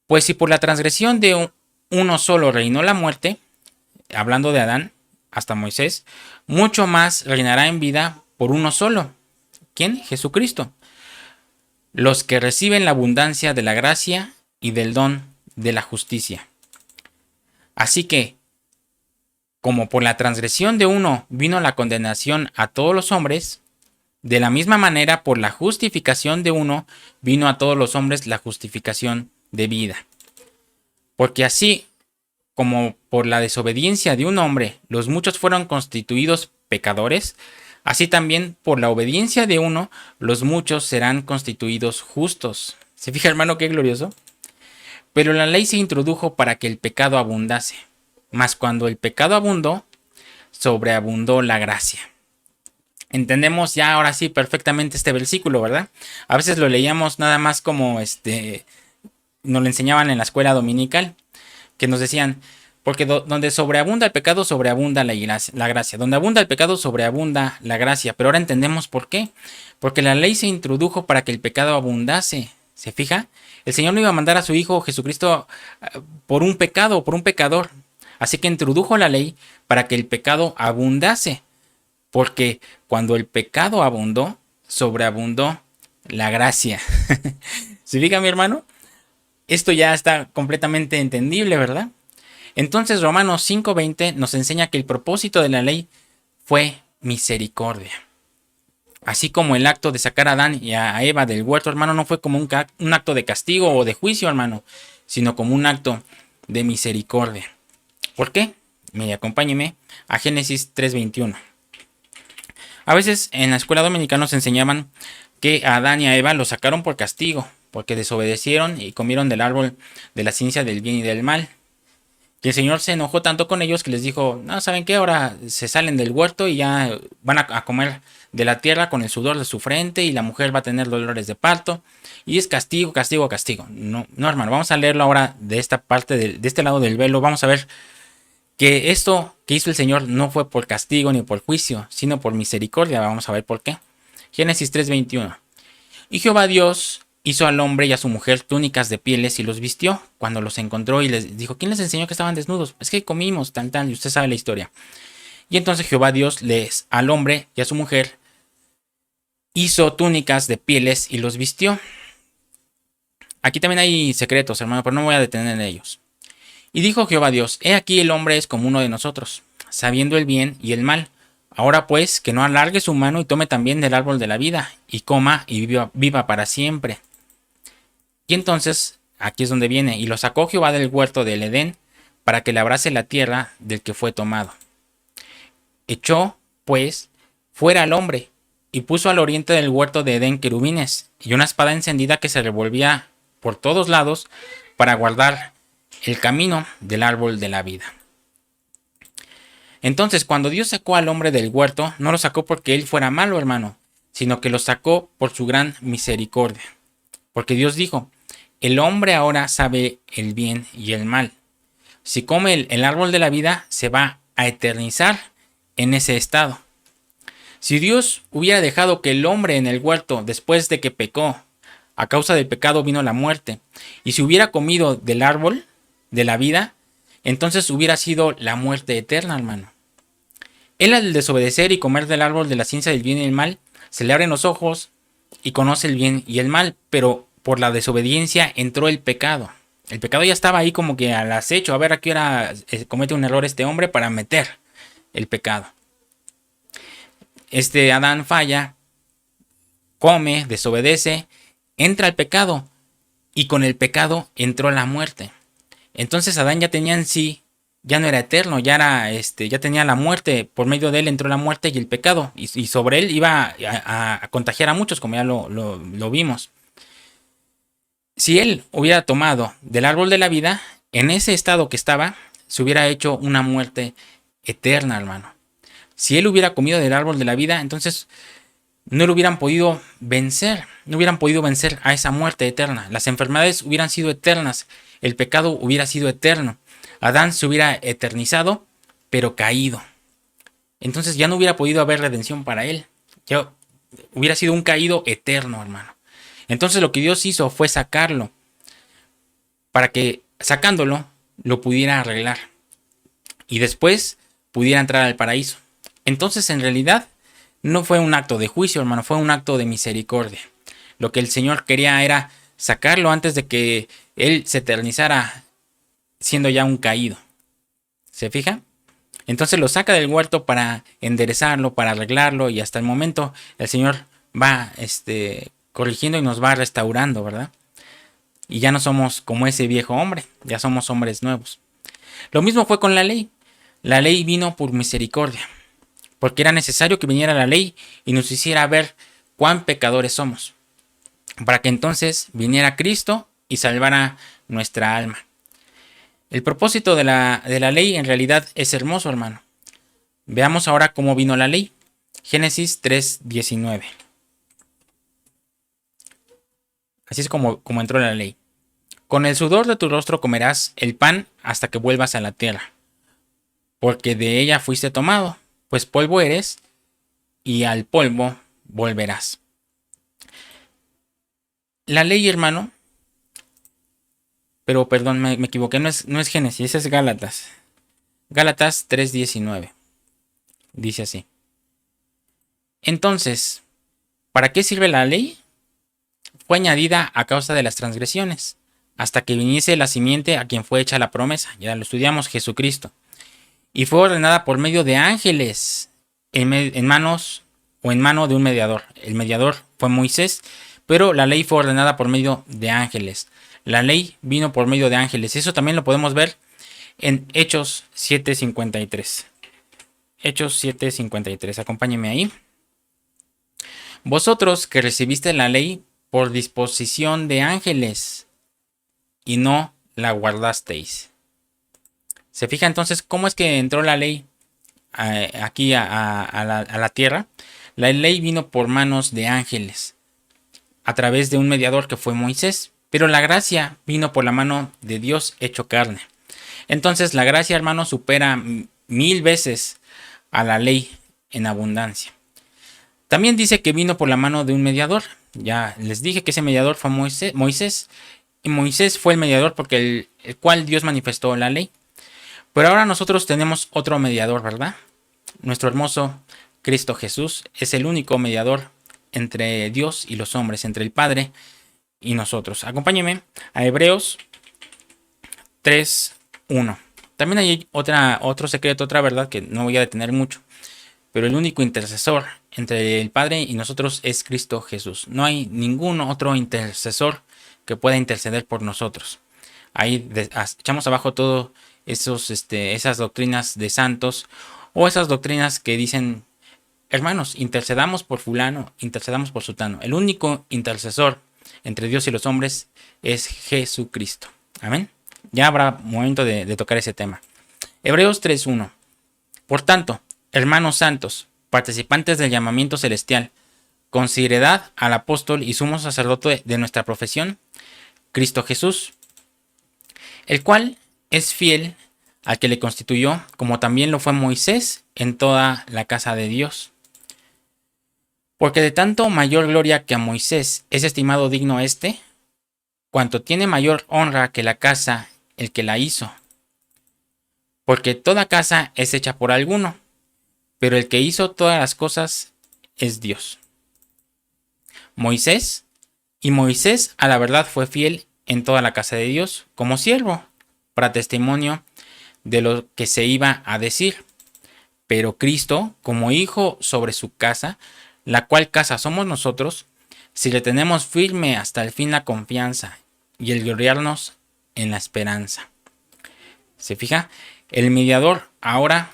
Pues si por la transgresión de uno solo reinó la muerte, hablando de Adán hasta Moisés, mucho más reinará en vida por uno solo. ¿Quién? Jesucristo. Los que reciben la abundancia de la gracia y del don de la justicia. Así que, como por la transgresión de uno vino la condenación a todos los hombres, de la misma manera por la justificación de uno vino a todos los hombres la justificación de vida. Porque así como por la desobediencia de un hombre los muchos fueron constituidos pecadores, así también por la obediencia de uno los muchos serán constituidos justos. ¿Se fija, hermano, qué glorioso? Pero la ley se introdujo para que el pecado abundase. Mas cuando el pecado abundó, sobreabundó la gracia. Entendemos ya ahora sí perfectamente este versículo, ¿verdad? A veces lo leíamos nada más como nos lo enseñaban en la escuela dominical, que nos decían, porque donde sobreabunda el pecado, sobreabunda la gracia. Donde abunda el pecado, sobreabunda la gracia. Pero ahora entendemos por qué. Porque la ley se introdujo para que el pecado abundase. ¿Se fija? El Señor no iba a mandar a su Hijo Jesucristo por un pecado, por un pecador. Así que introdujo la ley para que el pecado abundase. Porque cuando el pecado abundó, sobreabundó la gracia. ¿Se fija, mi hermano? Esto ya está completamente entendible, ¿verdad? Entonces Romanos 5:20 nos enseña que el propósito de la ley fue misericordia. Así como el acto de sacar a Adán y a Eva del huerto, hermano, no fue como un acto de castigo o de juicio, hermano, sino como un acto de misericordia. ¿Por qué? Mire, acompáñeme a Génesis 3:21. A veces en la escuela dominicana nos enseñaban que a Adán y a Eva los sacaron por castigo, porque desobedecieron y comieron del árbol de la ciencia del bien y del mal. Y el Señor se enojó tanto con ellos que les dijo, no, ¿saben qué? Ahora se salen del huerto y ya van a comer de la tierra con el sudor de su frente y la mujer va a tener dolores de parto. Y es castigo, castigo, castigo. No, hermano, vamos a leerlo ahora de esta parte, de este lado del velo. Vamos a ver que esto que hizo el Señor no fue por castigo ni por juicio, sino por misericordia. Vamos a ver por qué. Génesis 3:21. Y Jehová Dios hizo al hombre y a su mujer túnicas de pieles y los vistió. Cuando los encontró y les dijo, ¿quién les enseñó que estaban desnudos? Es que comimos, tal, y usted sabe la historia. Y entonces Jehová Dios al hombre y a su mujer hizo túnicas de pieles y los vistió. Aquí también hay secretos, hermano, pero no me voy a detener en ellos. Y dijo Jehová Dios, he aquí el hombre es como uno de nosotros, sabiendo el bien y el mal. Ahora pues, que no alargue su mano y tome también del árbol de la vida, y coma y viva para siempre. Y entonces, aquí es donde viene, y lo sacó Jehová del huerto del Edén, para que labrase la tierra del que fue tomado. Echó, pues, fuera al hombre, y puso al oriente del huerto de Edén querubines, y una espada encendida que se revolvía por todos lados, para guardar el camino del árbol de la vida. Entonces, cuando Dios sacó al hombre del huerto, no lo sacó porque él fuera malo, hermano, sino que lo sacó por su gran misericordia. Porque Dios dijo, el hombre ahora sabe el bien y el mal. Si come el árbol de la vida, se va a eternizar en ese estado. Si Dios hubiera dejado que el hombre en el huerto, después de que pecó, a causa del pecado vino la muerte, y si hubiera comido del árbol de la vida, entonces hubiera sido la muerte eterna, hermano. Él al desobedecer y comer del árbol de la ciencia del bien y el mal, se le abren los ojos y conoce el bien y el mal, pero por la desobediencia entró el pecado. El pecado ya estaba ahí como que al acecho, a ver a qué hora comete un error este hombre para meter el pecado. Este Adán falla, come, desobedece, entra el pecado y con el pecado entró la muerte. Entonces Adán ya tenía en sí, ya no era eterno, ya tenía la muerte, por medio de él entró la muerte y el pecado, y sobre él iba a contagiar a muchos, como ya lo vimos. Si él hubiera tomado del árbol de la vida, en ese estado que estaba, se hubiera hecho una muerte eterna, hermano. Si él hubiera comido del árbol de la vida, entonces no lo hubieran podido vencer, no hubieran podido vencer a esa muerte eterna. Las enfermedades hubieran sido eternas, el pecado hubiera sido eterno. Adán se hubiera eternizado, pero caído. Entonces ya no hubiera podido haber redención para él. Ya hubiera sido un caído eterno, hermano. Entonces lo que Dios hizo fue sacarlo, para que sacándolo lo pudiera arreglar y después pudiera entrar al paraíso. Entonces en realidad no fue un acto de juicio, hermano, fue un acto de misericordia. Lo que el Señor quería era sacarlo antes de que él se eternizara siendo ya un caído. ¿Se fija? Entonces lo saca del huerto para enderezarlo, para arreglarlo, y hasta el momento el Señor va corrigiendo y nos va restaurando, ¿verdad? Y ya no somos como ese viejo hombre, ya somos hombres nuevos. Lo mismo fue con la ley. La ley vino por misericordia, porque era necesario que viniera la ley y nos hiciera ver cuán pecadores somos, para que entonces viniera Cristo y salvara nuestra alma. El propósito de la ley en realidad es hermoso, hermano. Veamos ahora cómo vino la ley. Génesis 3:19. Así es como entró la ley. Con el sudor de tu rostro comerás el pan hasta que vuelvas a la tierra, porque de ella fuiste tomado, pues polvo eres, y al polvo volverás. La ley, hermano, pero perdón, me equivoqué, no es Génesis, es Gálatas. Gálatas 3:19. Dice así. Entonces, ¿para qué sirve la ley? Fue añadida a causa de las transgresiones, hasta que viniese la simiente a quien fue hecha la promesa. Ya lo estudiamos, Jesucristo. Y fue ordenada por medio de ángeles en mano de un mediador. El mediador fue Moisés, pero la ley fue ordenada por medio de ángeles. La ley vino por medio de ángeles. Eso también lo podemos ver en Hechos 7:53. Hechos 7:53. Acompáñenme ahí. Vosotros que recibiste la ley por disposición de ángeles y no la guardasteis. ¿Se fija entonces cómo es que entró la ley aquí a la tierra? La ley vino por manos de ángeles, a través de un mediador que fue Moisés, pero la gracia vino por la mano de Dios hecho carne. Entonces la gracia, hermano, supera 1000 veces a la ley en abundancia. También dice que vino por la mano de un mediador. Ya les dije que ese mediador fue Moisés. Y Moisés fue el mediador porque el cual Dios manifestó la ley. Pero ahora nosotros tenemos otro mediador, ¿verdad? Nuestro hermoso Cristo Jesús es el único mediador entre Dios y los hombres, entre el Padre y nosotros. Acompáñenme a Hebreos 3:1. También hay otro secreto, otra verdad que no voy a detener mucho. Pero el único intercesor entre el Padre y nosotros es Cristo Jesús. No hay ningún otro intercesor que pueda interceder por nosotros. Ahí echamos abajo todo esas doctrinas de santos, o esas doctrinas que dicen, hermanos, intercedamos por fulano, intercedamos por sutano. El único intercesor entre Dios y los hombres es Jesucristo. Amén. Ya habrá momento de tocar ese tema. Hebreos 3:1. Por tanto, hermanos santos, participantes del llamamiento celestial, considerad al apóstol y sumo sacerdote de nuestra profesión, Cristo Jesús, el cual es fiel al que le constituyó, como también lo fue Moisés en toda la casa de Dios. Porque de tanto mayor gloria que a Moisés es estimado digno cuanto tiene mayor honra que la casa el que la hizo. Porque toda casa es hecha por alguno, pero el que hizo todas las cosas es Dios. Moisés, y Moisés a la verdad fue fiel en toda la casa de Dios como siervo, para testimonio de lo que se iba a decir. Pero Cristo, como hijo sobre su casa, la cual casa somos nosotros, si le tenemos firme hasta el fin la confianza y el gloriarnos en la esperanza. ¿Se fija? El mediador ahora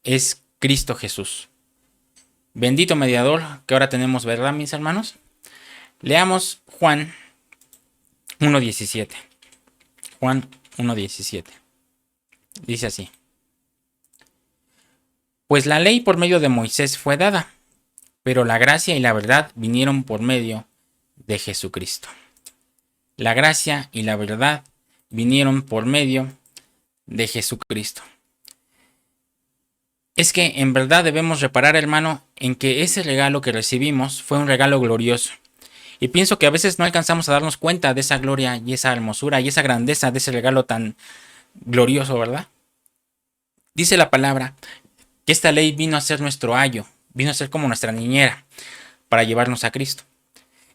es Cristo Jesús. Bendito mediador que ahora tenemos, ¿verdad, mis hermanos? Leamos Juan 1.17. Juan 1.17. Dice así. Pues la ley por medio de Moisés fue dada, pero la gracia y la verdad vinieron por medio de Jesucristo. La gracia y la verdad vinieron por medio de Jesucristo. Es que en verdad debemos reparar, hermano, en que ese regalo que recibimos fue un regalo glorioso. Y pienso que a veces no alcanzamos a darnos cuenta de esa gloria y esa hermosura y esa grandeza de ese regalo tan glorioso, ¿verdad? Dice la palabra que esta ley vino a ser nuestro ayo, vino a ser como nuestra niñera para llevarnos a Cristo.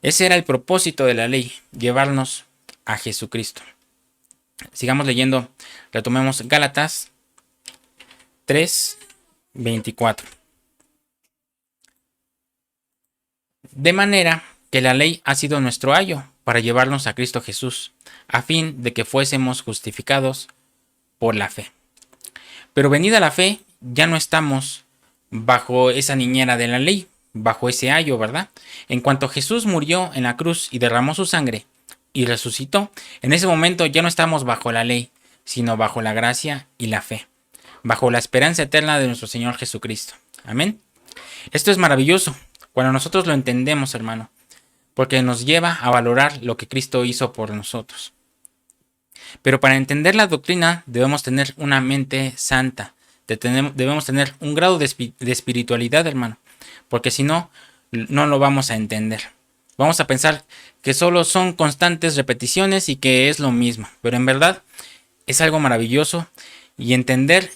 Ese era el propósito de la ley, llevarnos a Jesucristo. Sigamos leyendo, retomemos Gálatas 3:24. De manera que la ley ha sido nuestro ayo para llevarnos a Cristo Jesús, a fin de que fuésemos justificados por la fe. Pero venida la fe, ya no estamos bajo esa niñera de la ley, bajo ese ayo, ¿verdad? En cuanto Jesús murió en la cruz y derramó su sangre y resucitó, en ese momento ya no estamos bajo la ley, sino bajo la gracia y la fe, bajo la esperanza eterna de nuestro Señor Jesucristo. Amén. Esto es maravilloso cuando nosotros lo entendemos, hermano, porque nos lleva a valorar lo que Cristo hizo por nosotros. Pero para entender la doctrina debemos tener una mente santa, debemos tener un grado de espiritualidad, hermano, porque si no, no lo vamos a entender. Vamos a pensar que solo son constantes repeticiones y que es lo mismo, pero en verdad es algo maravilloso y entender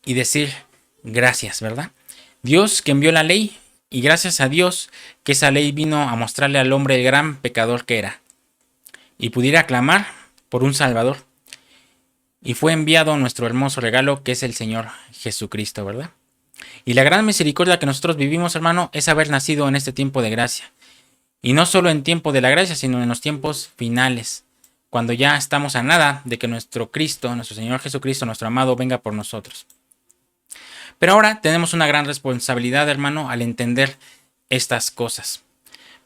y decir gracias, ¿verdad? Dios que envió la ley y gracias a Dios que esa ley vino a mostrarle al hombre el gran pecador que era y pudiera clamar por un Salvador. Y fue enviado nuestro hermoso regalo que es el Señor Jesucristo, ¿verdad? Y la gran misericordia que nosotros vivimos, hermano, es haber nacido en este tiempo de gracia. Y no solo en tiempo de la gracia, sino en los tiempos finales, cuando ya estamos a nada de que nuestro Cristo, nuestro Señor Jesucristo, nuestro amado, venga por nosotros. Pero ahora tenemos una gran responsabilidad, hermano, al entender estas cosas.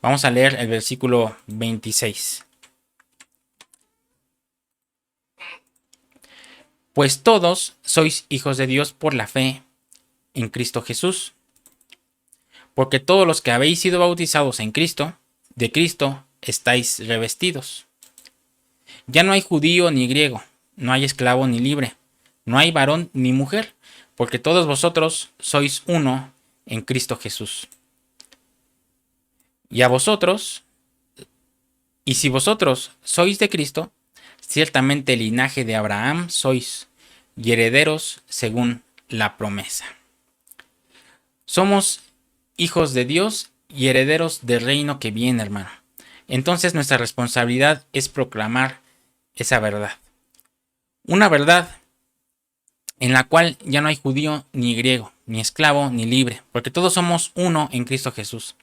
Vamos a leer el versículo 26. Pues todos sois hijos de Dios por la fe en Cristo Jesús. Porque todos los que habéis sido bautizados en Cristo, de Cristo estáis revestidos. Ya no hay judío ni griego, no hay esclavo ni libre, no hay varón ni mujer, porque todos vosotros sois uno en Cristo Jesús. Y si vosotros sois de Cristo, ciertamente el linaje de Abraham sois, y herederos según la promesa. Somos hijos de Dios y herederos del reino que viene, hermano. Entonces nuestra responsabilidad es proclamar esa verdad. Una verdad en la cual ya no hay judío ni griego, ni esclavo ni libre, porque todos somos uno en Cristo Jesús.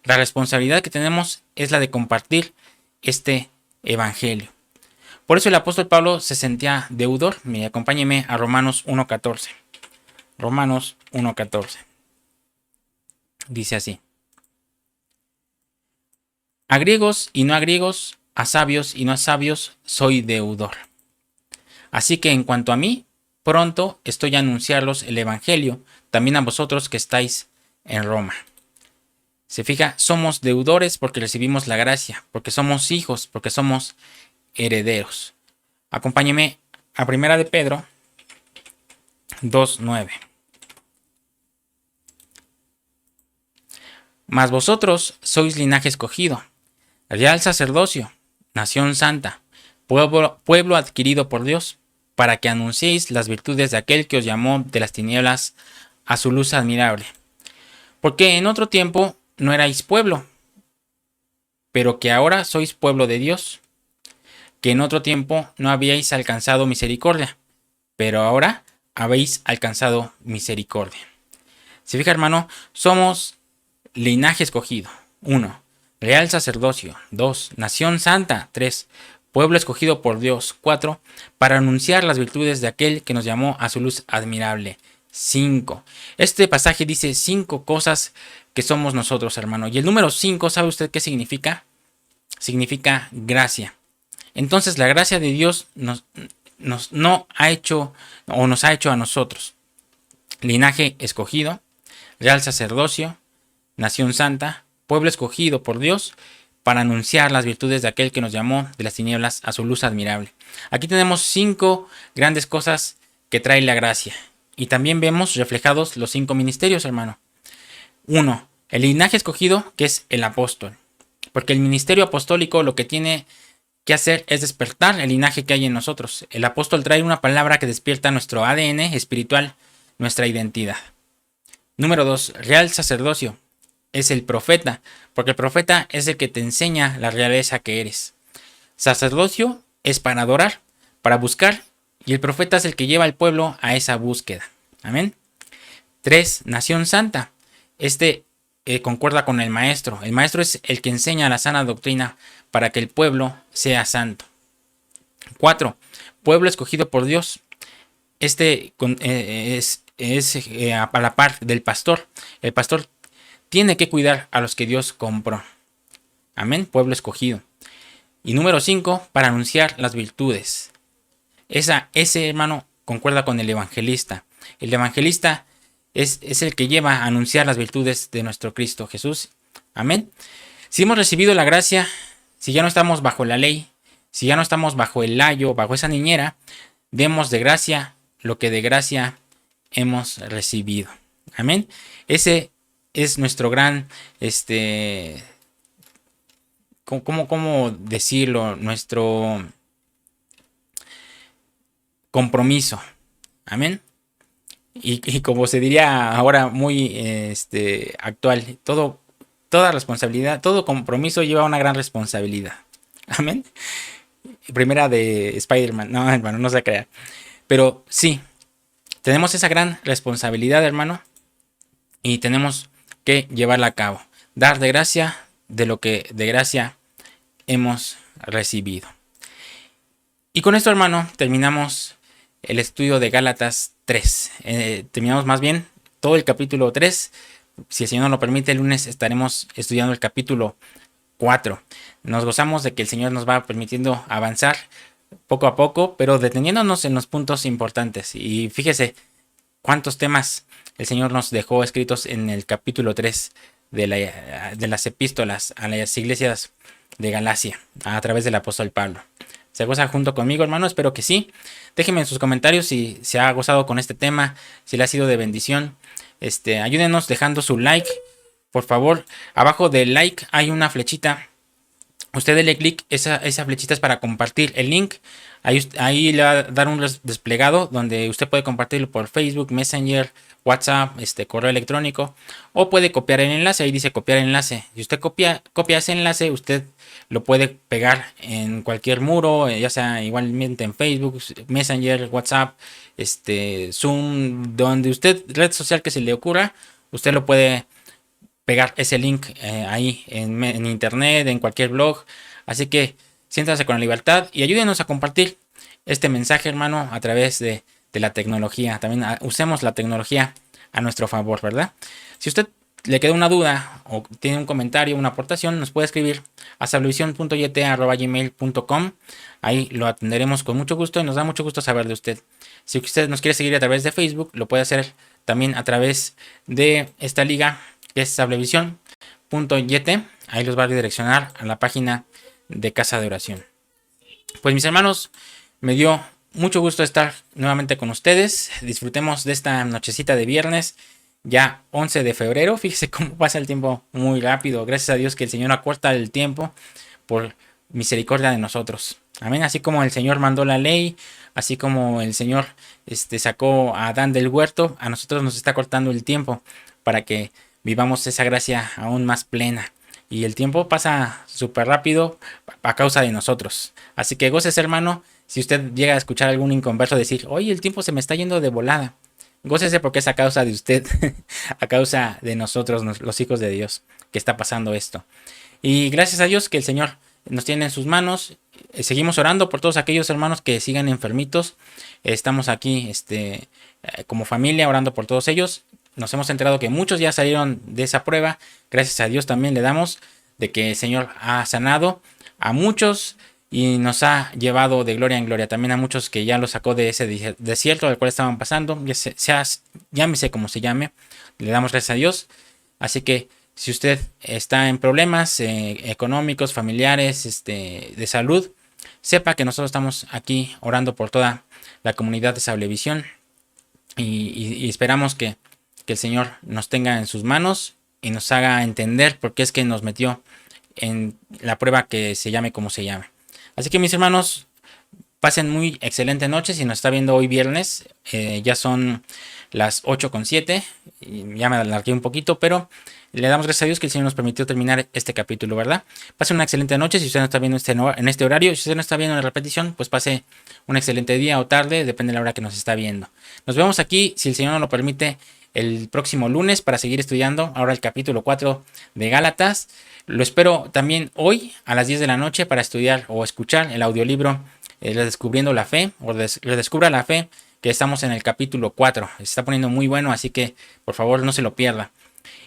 La responsabilidad que tenemos es la de compartir este evangelio. Por eso el apóstol Pablo se sentía deudor. Mire, acompáñeme a Romanos 1.14. Romanos 1.14. Dice así. A griegos y no a griegos, a sabios y no a sabios, soy deudor. Así que en cuanto a mí, pronto estoy a anunciarlos el evangelio, también a vosotros que estáis en Roma. Se fija, somos deudores porque recibimos la gracia, porque somos hijos, porque somos herederos. Acompáñeme a Primera de Pedro 2:9. Mas vosotros sois linaje escogido, real sacerdocio, nación santa, pueblo adquirido por Dios, para que anunciéis las virtudes de aquel que os llamó de las tinieblas a su luz admirable. Porque en otro tiempo no erais pueblo, pero que ahora sois pueblo de Dios, que en otro tiempo no habíais alcanzado misericordia, pero ahora habéis alcanzado misericordia. Se fija, hermano, somos linaje escogido. 1. Real sacerdocio. 2. Nación santa. 3. Pueblo escogido por Dios. 4. Para anunciar las virtudes de aquel que nos llamó a su luz admirable. 5. Este pasaje dice 5 cosas que somos nosotros, hermano. Y el número 5, ¿sabe usted qué significa? Significa gracia. Entonces la gracia de Dios nos ha hecho a nosotros linaje escogido, real sacerdocio, nación santa, pueblo escogido por Dios, para anunciar las virtudes de aquel que nos llamó de las tinieblas a su luz admirable. Aquí tenemos 5 grandes cosas que trae la gracia. Y también vemos reflejados los 5 ministerios, hermano. 1. El linaje escogido, que es el apóstol. Porque el ministerio apostólico lo que tiene que hacer es despertar el linaje que hay en nosotros. El apóstol trae una palabra que despierta nuestro ADN espiritual, nuestra identidad. Número 2. Real sacerdocio. Es el profeta, porque el profeta es el que te enseña la realeza que eres. Sacerdocio es para adorar, para buscar, y el profeta es el que lleva al pueblo a esa búsqueda. Amén. 3. Nación santa. Concuerda con el maestro. El maestro es el que enseña la sana doctrina para que el pueblo sea santo. 4. Pueblo escogido por Dios. Es a la par del pastor. El pastor tiene que cuidar a los que Dios compró. Amén. Pueblo escogido. Y número 5, para anunciar las virtudes. Ese hermano concuerda con el evangelista. El evangelista es el que lleva a anunciar las virtudes de nuestro Cristo Jesús. Amén. Si hemos recibido la gracia, si ya no estamos bajo la ley, si ya no estamos bajo el layo, bajo esa niñera, demos de gracia lo que de gracia hemos recibido. Amén. Ese es nuestro gran, ¿cómo decirlo? Nuestro compromiso. Amén. Y como se diría ahora muy actual, toda responsabilidad, todo compromiso lleva una gran responsabilidad. Amén. Primera de Spider-Man. No, hermano, no se crea. Pero sí, tenemos esa gran responsabilidad, hermano, y tenemos que llevarla a cabo. Dar de gracia de lo que de gracia hemos recibido. Y con esto, hermano, terminamos el estudio de Gálatas 3. Terminamos más bien todo el capítulo 3. Si el Señor nos lo permite, el lunes estaremos estudiando el capítulo 4. Nos gozamos de que el Señor nos va permitiendo avanzar poco a poco, pero deteniéndonos en los puntos importantes. Y fíjese cuántos temas el Señor nos dejó escritos en el capítulo 3 de las epístolas a las iglesias de Galacia a través del apóstol Pablo. ¿Se goza junto conmigo, hermano? Espero que sí. Déjenme en sus comentarios si se ha gozado con este tema, si le ha sido de bendición. Ayúdenos dejando su like. Por favor, abajo del like hay una flechita. Usted dele clic, esa flechita es para compartir el link. Ahí le va a dar un desplegado donde usted puede compartirlo por Facebook, Messenger, WhatsApp, correo electrónico, o puede copiar el enlace. Ahí dice copiar enlace. Si usted copia ese enlace, usted lo puede pegar en cualquier muro, ya sea igualmente en Facebook, Messenger, WhatsApp, Zoom, donde usted, red social que se le ocurra, usted lo puede pegar ese link ahí en internet, en cualquier blog. Así que siéntase con la libertad y ayúdenos a compartir este mensaje, hermano, a través de la tecnología. También usemos la tecnología a nuestro favor, ¿verdad? Si usted le queda una duda o tiene un comentario, una aportación, nos puede escribir a sablevision.yt@gmail.com. Ahí lo atenderemos con mucho gusto y nos da mucho gusto saber de usted. Si usted nos quiere seguir a través de Facebook, lo puede hacer también a través de esta liga que es sablevision.yt. Ahí los va a redireccionar a la página de Casa de Oración. Pues mis hermanos, me dio mucho gusto estar nuevamente con ustedes. Disfrutemos de esta nochecita de viernes, ya 11 de febrero. Fíjese cómo pasa el tiempo muy rápido. Gracias a Dios que el Señor acorta el tiempo por misericordia de nosotros. Amén. Así como el Señor mandó la ley, así como el Señor sacó a Adán del huerto, a nosotros nos está cortando el tiempo para que vivamos esa gracia aún más plena. y el tiempo pasa súper rápido a causa de nosotros. Así que gócese, hermano, si usted llega a escuchar algún inconverso decir, oye, el tiempo se me está yendo de volada. Gócese porque es a causa de usted, a causa de nosotros, los hijos de Dios, que está pasando esto. Y gracias a Dios que el Señor nos tiene en sus manos. Seguimos orando por todos aquellos hermanos que sigan enfermitos. Estamos aquí como familia orando por todos ellos. Nos hemos enterado que muchos ya salieron de esa prueba. Gracias a Dios también le damos de que el Señor ha sanado a muchos y nos ha llevado de gloria en gloria. También a muchos que ya los sacó de ese desierto del cual estaban pasando. Llámese como se llame. Le damos gracias a Dios. Así que si usted está en problemas económicos, familiares, de salud, sepa que nosotros estamos aquí orando por toda la comunidad de Sablevisión y esperamos que el Señor nos tenga en sus manos y nos haga entender por qué es que nos metió en la prueba que se llame como se llame. Así que mis hermanos, pasen muy excelente noche. Si nos está viendo hoy viernes, ya son las 8:07. Ya me alargué un poquito, pero le damos gracias a Dios que el Señor nos permitió terminar este capítulo, ¿verdad? Pase una excelente noche. Si usted no está viendo en este horario, si usted no está viendo en la repetición, pues pase un excelente día o tarde, depende de la hora que nos está viendo. Nos vemos aquí, si el Señor nos lo permite, el próximo lunes para seguir estudiando ahora el capítulo 4 de Gálatas. Lo espero también hoy a las 10 de la noche para estudiar o escuchar el audiolibro Redescubriendo la Fe o Redescubra la Fe, que estamos en el capítulo 4. Se está poniendo muy bueno, así que por favor no se lo pierda.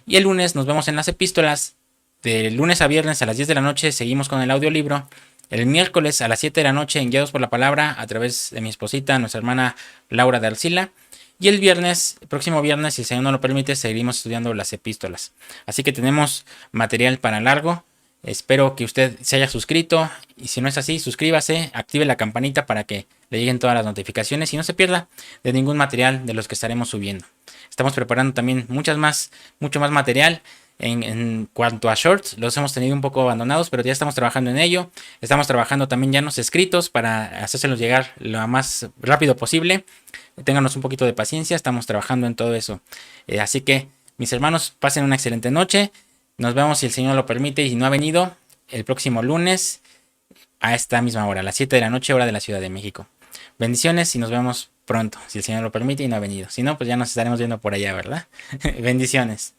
Y el lunes nos vemos en las epístolas. De lunes a viernes a las 10 de la noche seguimos con el audiolibro. El miércoles a las 7 de la noche en Guiados por la Palabra a través de mi esposita, nuestra hermana Laura de Arcila. Y el próximo viernes, si el Señor nos lo permite, seguiremos estudiando las epístolas. Así que tenemos material para largo. Espero que usted se haya suscrito y si no es así, suscríbase, active la campanita para que le lleguen todas las notificaciones y no se pierda de ningún material de los que estaremos subiendo. Estamos preparando también mucho más material en cuanto a shorts. Los hemos tenido un poco abandonados, pero ya estamos trabajando en ello. Estamos trabajando también ya en los escritos para hacérselos llegar lo más rápido posible. Ténganos un poquito de paciencia, estamos trabajando en todo eso. Así que, mis hermanos, pasen una excelente noche. Nos vemos si el Señor lo permite y si no ha venido el próximo lunes a esta misma hora, a las 7 de la noche, hora de la Ciudad de México. Bendiciones y nos vemos pronto, si el Señor lo permite y no ha venido. Si no, pues ya nos estaremos viendo por allá, ¿verdad? Bendiciones.